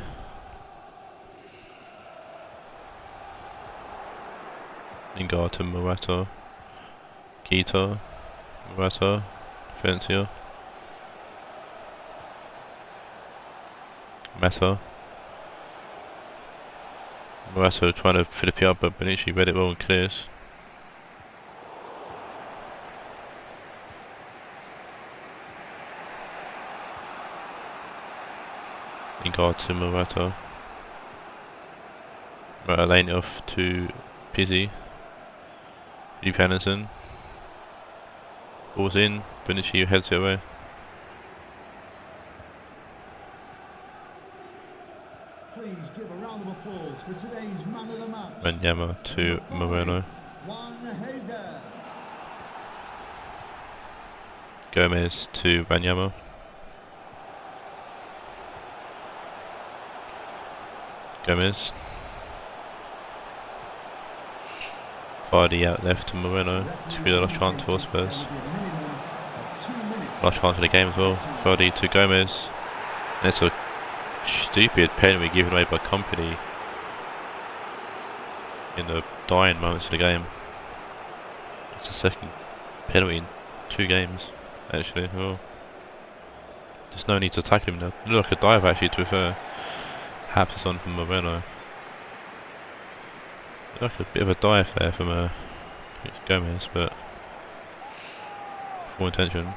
Lingard to Morata. Keita. Morata. Valencia. Mata. Morata trying to flip it up, but Bonucci read it well and clears. Lingard to Morata. Morata laying it off to Pizzi. Felipe Anderson. Ball's in. Bonucci heads it away. Please give a round of applause for today's man of the match. Wanyama to Moreno. Gomez to Wanyama. Gomez. Vardy out left to Moreno. Should be the last chance for Spurs. Last chance of the game as well. Vardy to Gomez. And it's a stupid penalty given away by Company in the dying moments of the game. It's the second penalty in 2 games, actually. Oh. There's no need to tackle him now. It looked like a dive actually, to be fair. Perhaps it's on from Moreno. Like a bit of a dive there from Gomez, but full intention.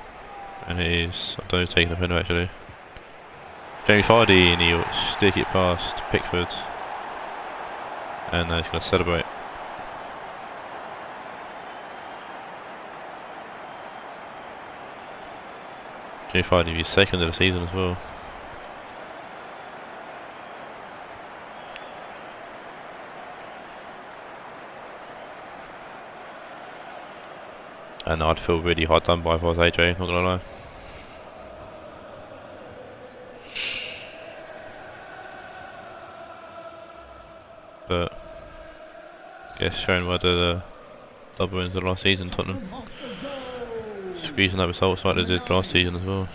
And it is, I don't know, taking the penalty actually. Jamie Vardy, and he'll stick it past Pickford. And he's going to celebrate. Jamie Vardy, he's second of the season as well. And I'd feel really hard done by if I was AJ, not gonna lie. But I guess showing why the double wins of last season, Tottenham squeezing that results like they did last season as well.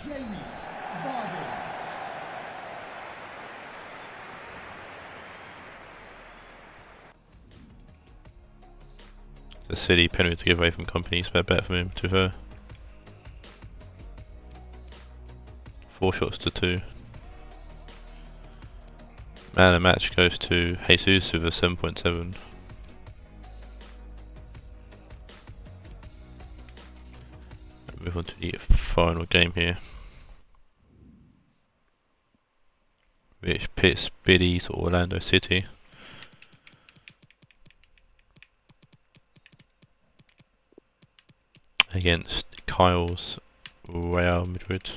The silly penalty to give away from Company, spare bet from him, to be fair. 4 shots to 2. Man of the match goes to Jesus with a 7.7. Move on to the final game here, which pits Billy to Orlando City. Against Kyle's Real Madrid.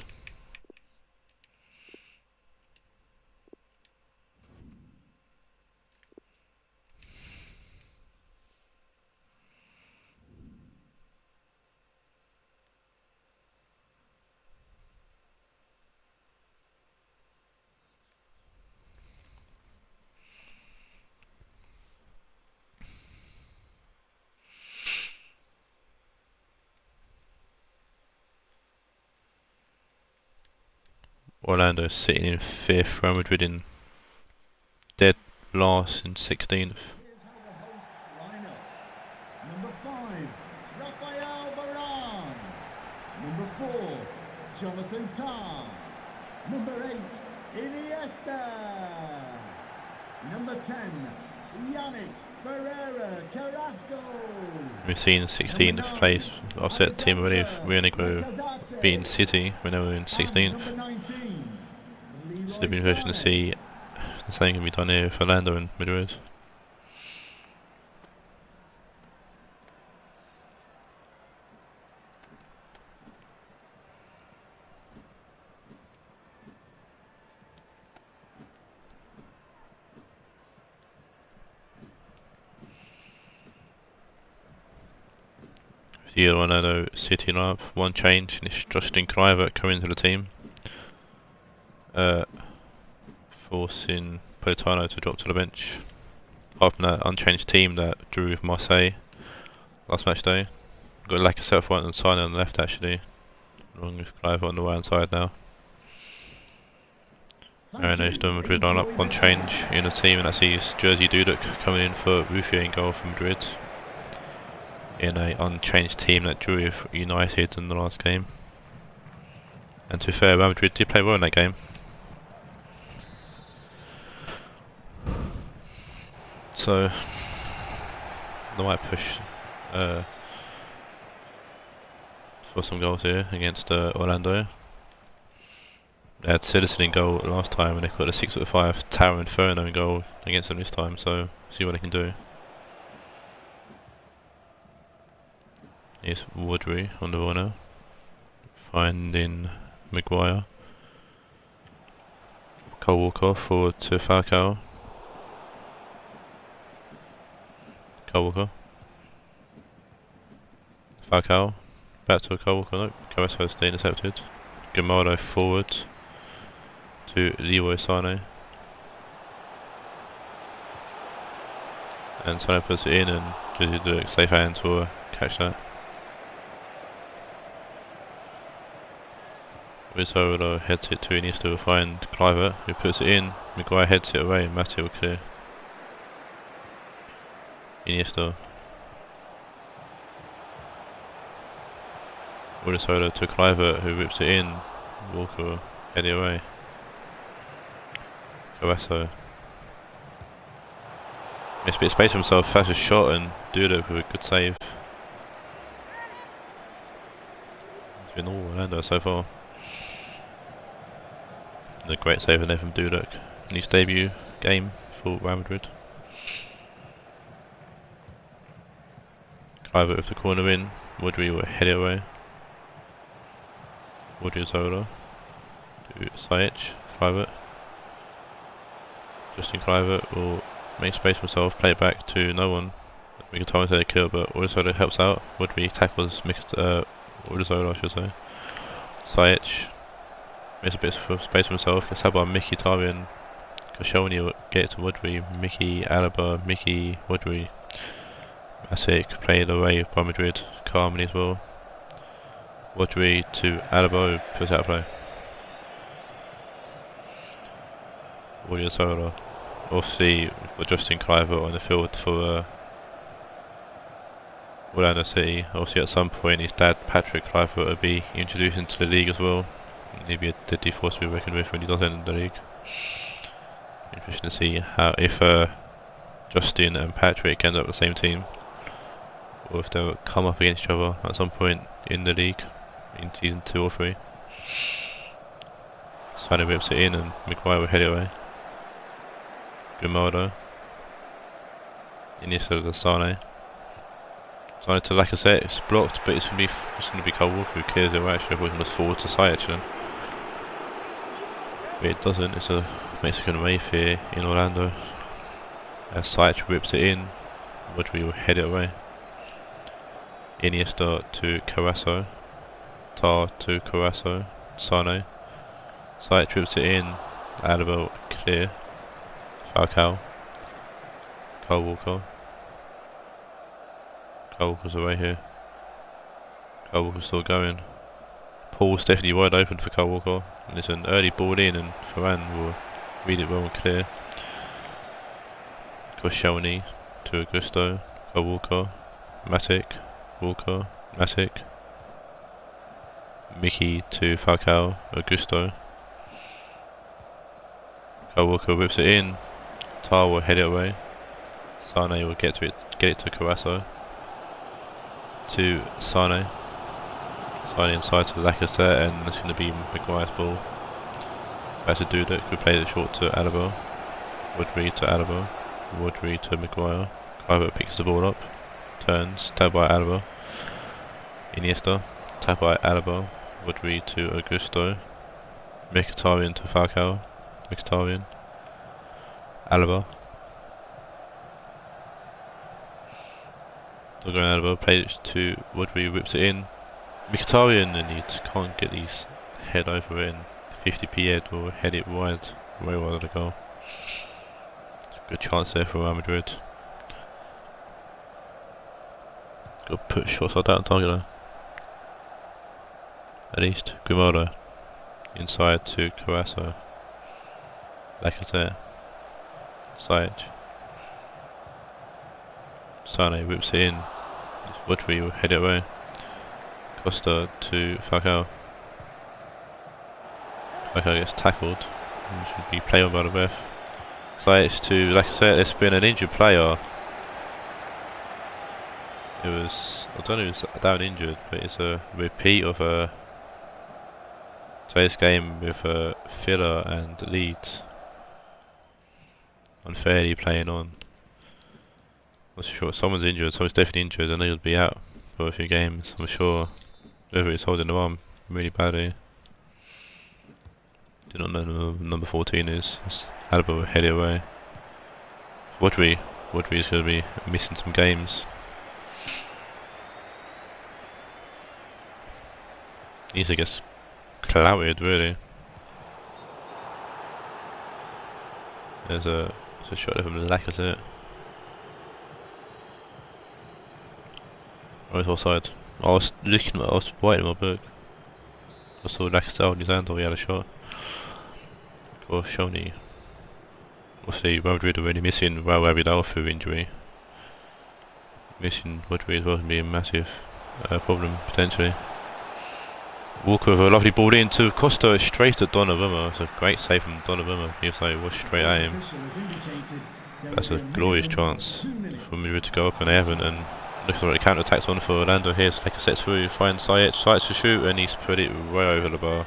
Orlando sitting in 5th, Real Madrid in dead last in 16th. Here's how the hosts line up. Number 5, Rafael Varane. Number 4, Jonathan Tah. Number 8, Iniesta. Number 10, Yannick Ferreira Carrasco. We've seen 16th place offset team already, Rionegro beating City when they were in 16th. So it'd be interesting to see if the same can be done here for Orlando and Madrid. The Orlando City lineup, one change, and it's Justin Kluivert coming into the team, forcing Politano to drop to the bench. Apart from that unchanged team that drew with Marseille last match day. Got Lacazette right on the side on the left actually, along with Kluivert on the right hand side now. Marino's done Madrid lineup, one change in the team, and that sees Jersey Dudek coming in for Ruffier in goal for Madrid, in a unchanged team that drew with United in the last game. And to be fair, Real Madrid did play well in that game. So they might push for some goals here against Orlando. They had Citizen in goal last time, and they got a 6'5" Taawoun Inferno in goal against them this time, so see what they can do. Here's Woodry on the ball now, finding Maguire. Cole Walker forward to Falcao. Cole Walker. Falcao. Back to Cole Walker. Nope. Carrasco stay intercepted. Gamaldo forward to Leroy Sané. And Sané puts it in, and Jersey Dudek safe hands will catch that. Rizzo heads it to Iniesta to find Kluivert, who puts it in. Maguire heads it away, and Matty will clear. Iniesta. Rizzo to Kluivert, who rips it in. Walker head it away. Carrasco. Makes a bit of space for himself, fastest shot, and Dudek with a good save. It's been all Orlando so far. A great save in there from Dudek in his debut game for Real Madrid. Kluivert with the corner in. Woodry will head it away. Woodry Zola to Sajic. Kluivert. Justin Kluivert will make space for himself, play it back to no one. We can tell him to take a kill, but Woodry helps out. Woodry tackles Woodry, I should say. Sajic makes a bit of space for himself, gets out by Mickey Tarian. Koscielny will get it to Woodry, Mickey Alaba, Mickey Woodry. Masic played away by Madrid, calmly as well. Woodry to Alaba, puts out of play. Woodry Sola. Obviously, Justin Kluivert on the field for Orlando City. Obviously, at some point, his dad, Patrick Kluivert, will be introduced into the league as well. He'll be a deadly force to be reckoned with when he does enter the league. Interesting to see how if Justin and Patrick end up the same team, or if they'll come up against each other at some point in the league in season 2 or 3. Sané whips it in, and Maguire will head it away. Grimaldo. Iniesta to Sané. Trying to Lacazette, it's blocked, but it's going to be Kyle Walker who clears it away. Actually, I thought it was forward to Sajic then. But it doesn't, it's a Mexican wave here in Orlando. As Sajic whips it in, Rodri will head it away. Iniesta to Carrasco. Tar to Carrasco. Sane. Sajic whips it in. Alaba clear. Falcao. Kyle Walker. Kyle Walker's away here. Kyle Walker's still going. Paul's definitely wide open for Kyle Walker. And it's an early ball in and Varane will read it well and clear. Koscielny to Augusto. Kyle Walker. Matic. Walker. Matic. Mickey to Falcao. Augusto. Kyle Walker whips it in. Tar will head it away. Sane will get it to Carrasco. To Sane. Sane inside to Lacazette, and it's going to be Maguire's ball. Back to Dudek, who plays it short to Alaba. Rodri to Alaba. Rodri to Maguire. Cliver picks the ball up. Turns. Tapped by Alaba. Iniesta. Tapped by Alaba. Rodri to Augusto. Mkhitaryan to Falcao. Mkhitaryan. Alaba. They're going Alaba, plays it to Rodri, whips it in. Mkhitaryan, and he can't get his head over it, and 50p head or head it wide, way wide of the goal. It's a good chance there for Real Madrid. Got to put shots like that on target though. At least. Grimaldo. Inside to Carrasco. Lacazette. Sajic. Sane whips it in. Rodri will head it away. Costa to Falcao. Falcao gets tackled. He should be played on by the ref. Sajic to Lacazette. It's been an injured player. It was, I don't know if it's down injured, but it's a repeat of today's game with Villa and Leeds. Unfairly playing on. I'm not sure, someone's injured, someone's definitely injured, and they'll be out for a few games, I'm sure. Whoever is holding the arm really badly. Do not know who number 14 is. Alaba will head it away. Rodri is going to be missing some games. He needs to get clouted really. There's a shot of him Lacazette. Oh, it's offside. I was writing my book. I saw Lacazette in his hand, he had a shot. Or Koscielny. Obviously, Real Madrid already missing Raed through injury. Missing Rodri as well can be a massive problem potentially. Walker with a lovely ball in to Costa, straight at Donnarumma. It's a great save from Donnarumma. Even though it was straight at him. That's a glorious chance for Madrid to go up, and they haven't. And looks like the counter attacks on for Orlando here. So Lacazette through, finds Sajic to shoot, and he's put it right over the bar.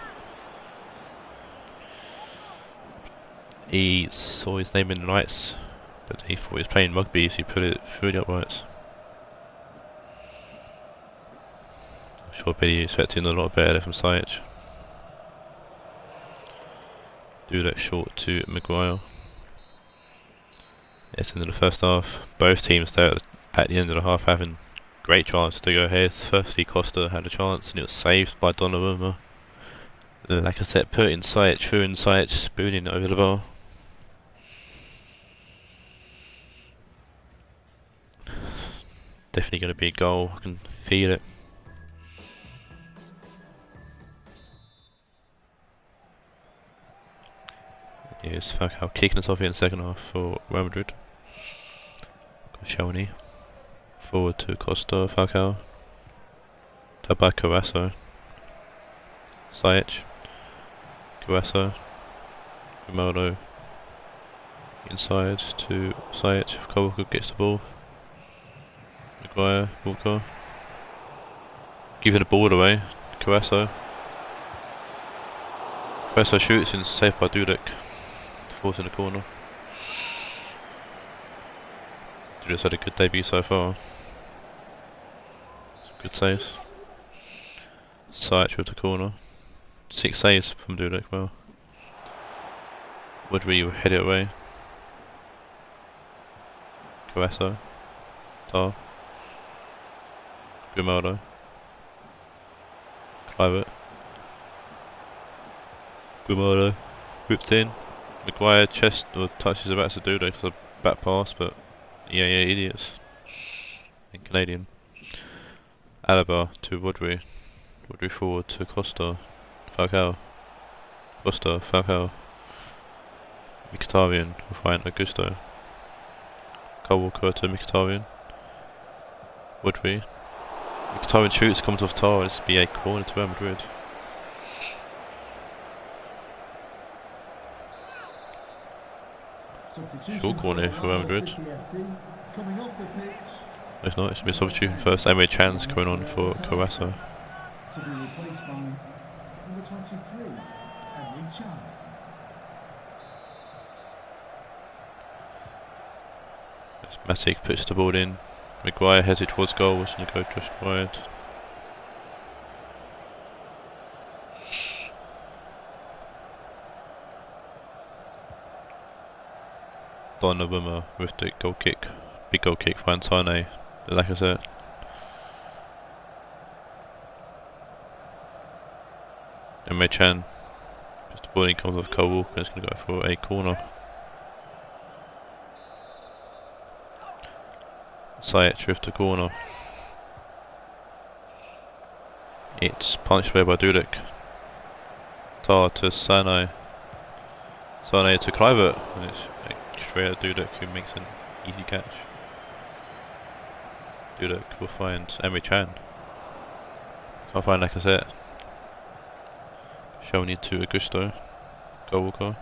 He saw his name in the lights, but he thought he was playing rugby, so he put it through the uprights. I'm sure Billy expecting a lot better from Sajic. Do that short to Maguire. It's into the first half. Both teams there at the end of the half having great chance to go ahead. Firstly, Costa had a chance and it was saved by Donnarumma. Lacazette put in Sajic, through in Sajic, spooning it over the bar. Definitely going to be a goal, I can feel it. Here's Falcao kicking us off here in the second half for Real Madrid. Koscielny. Forward to Costa, Falcao. Tapped by Carrasco. Sajic. Carrasco. Grimaldo. Inside to Sajic. Walker gets the ball. Maguire, Walker. Giving the ball away. Carrasco. Carrasco shoots and saved by Dudek. Falls in the corner. Dudek's had a good debut so far. Good saves. Sight with the corner. 6 saves from Dudek, well. Woodry will head it away. Caruso. Tar. Grimaldo. Clivert. Grimaldo. Whipped in. Maguire chest or touches the back to Dudek. It's a back pass, but yeah, idiots. And Canadian. Alaba to Woodry. Woodry forward to Costa. Falcao. Costa. Falcao. Mkhitaryan will find Augusto. Kyle Walker to Mkhitaryan. Woodry. Mkhitaryan shoots, comes off Tar. It's be a corner to Real Madrid. Short corner for Real Madrid. It's not, it's a substitution first. Emre Can's coming on for Caruso. To be replaced by number 23, Emre Can. Matic puts the ball in. Maguire heads it towards goal, was going to go just wide. Donnarumma with the goal kick. Big goal kick finds Sane. Like I said. Emre Can. Just the ball in, comes off Kyle Walker and it's going to go for a corner. Ziyech with the corner. It's punched away by Dudek. Tar to Sane. Sane to Kluivert, and it's straight at Dudek who makes an easy catch. Dudek will find Emre Can. Can't find Lacazette. Showing to Augusto. Goal Walker.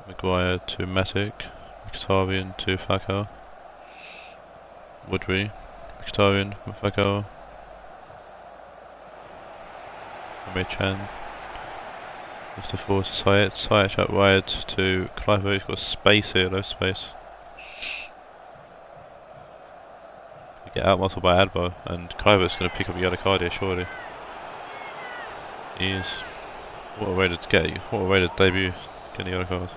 Maguire to Matic. Mkhitaryan to Falcao. Woodry. Mkhitaryan from Falcao. Emre Can. Mr. Forward to Ziyech. Ziyech out wide to Kluivert. He's got space here, no space. Get out muscle by Adbo, and Kluivert's going to pick up a yellow card here, surely. He is. What a way to get you. What a way to debut. Getting a yellow card.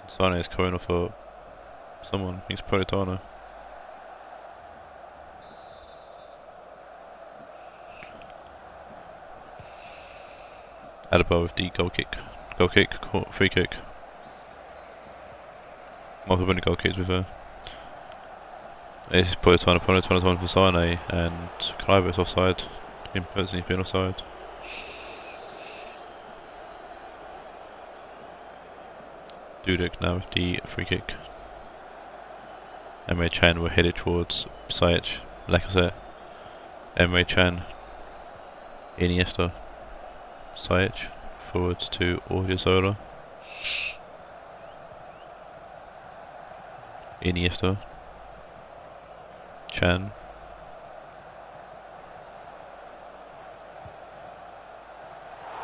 Sane is coming off for someone, I think it's Politano. Adabo with the goal kick. Goal kick, free kick. Multiple winning goal kicks with her. It's Politano for Sane, and Kluivert's offside. Him personally being offside. Dudek now with the free kick. Emre Can will head it towards Ziyech. Lacazette. Emre Can. Iniesta. Ziyech. Forwards to Odriozola. Iniesta. Can.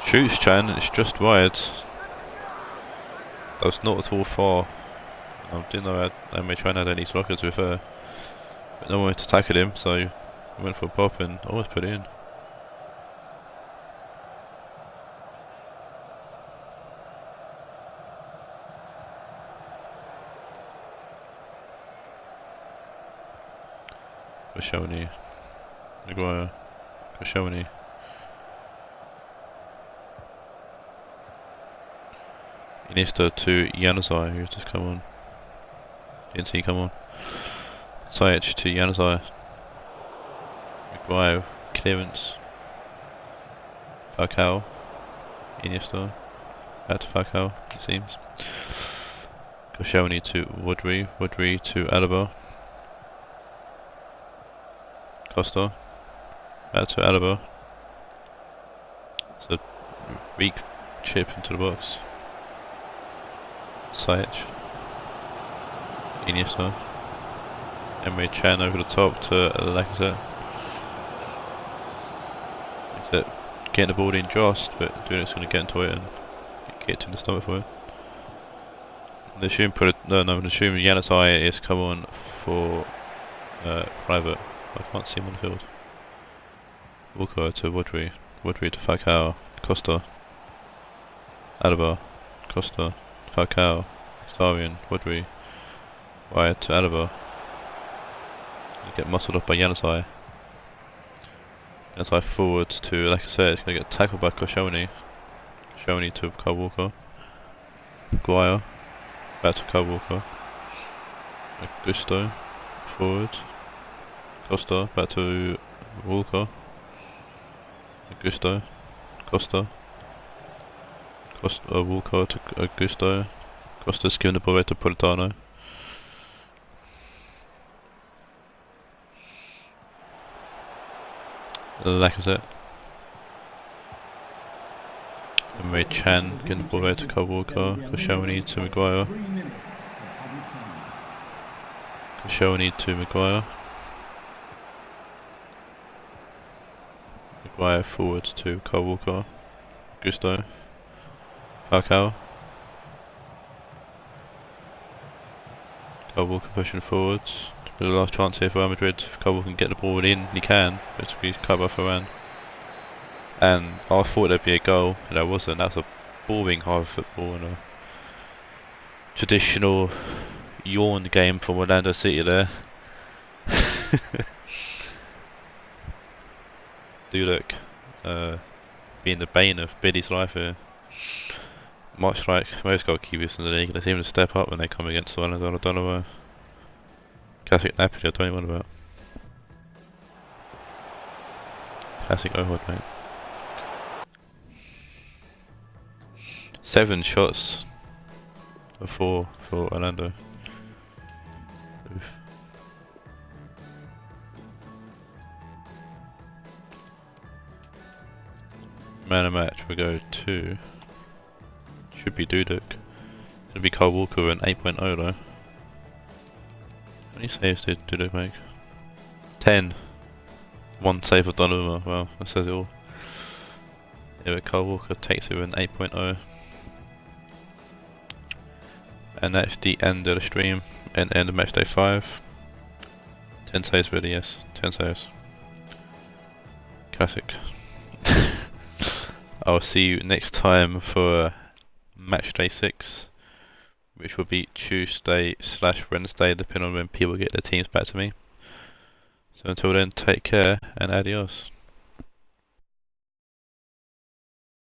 Shoots Can, it's just wide. That was not at all far. I didn't know Emre Can had any rockets with her. But no one wanted to tackle him, so he went for a pop and almost put it in. Koscielny. Maguire. Koscielny. Iniesta to Januzaj, who's just come on. Didn't see come on. Ziyech to Januzaj. Maguire, clearance. Falcao. Iniesta. Back to Falcao, it seems. Koscielny to Woodry. Woodry to Alaba. Costa. Back to Alaba. It's a weak chip into the box. Ziyech. Iniesta. Emre Can over the top to Lacazette. Lacazette getting the ball in just, but doing it's going to get into it and get to the stomach for it. The assume Galatasaray is come on for private. I can't see him on the field. Walker to Woodry, Woodry to Falcao, Costa, Alaba, Costa, Falcao, Taawoun, Woodry, Raed to Alaba. Get muscled up by Galatasaray. Galatasaray forwards to, like I said, it's going to get tackled by Koscielny. Koscielny to Kyle Walker. Guaya, back to Kyle Walker. Gusto, forward. Costa, back to Walker. Gusto, Costa. Walker to Gusto. Costa's giving the ball away to Politano. Lacazette. And Chan getting the ball away to Kyle Walker. Koscielny to Maguire. Koscielny to Maguire. Maguire forwards to Kyle Walker. Gusto. Falcao. Kyle Walker pushing forwards. The last chance here for Real Madrid. If Kyle Walker can get the ball in, he can. But he's cut by Varane. And I thought there'd be a goal, and there wasn't. That's a boring hard football and a traditional yawn game from Orlando City there. Dudek being the bane of Billy's life here. Much like most goalkeepers in the league, they seem to step up when they come against Orlando. I don't know why. Classic Napoli, I don't know what about. Classic overhead, mate. 7 shots for Orlando. Oof. Man of match we go to, should be Dudek. It'll be Kyle Walker an 8.0 though. How many saves did Dudek make? 10. 1 save for Donovan. Well, that says it all. Yeah, but Kyle Walker takes it with an 8.0. And that's the end of the stream and end of Matchday 5. 10 saves really, yes. 10 saves. Classic. I'll see you next time for Matchday 6, which will be Tuesday/Wednesday, depending on when people get their teams back to me. So until then, take care and adios.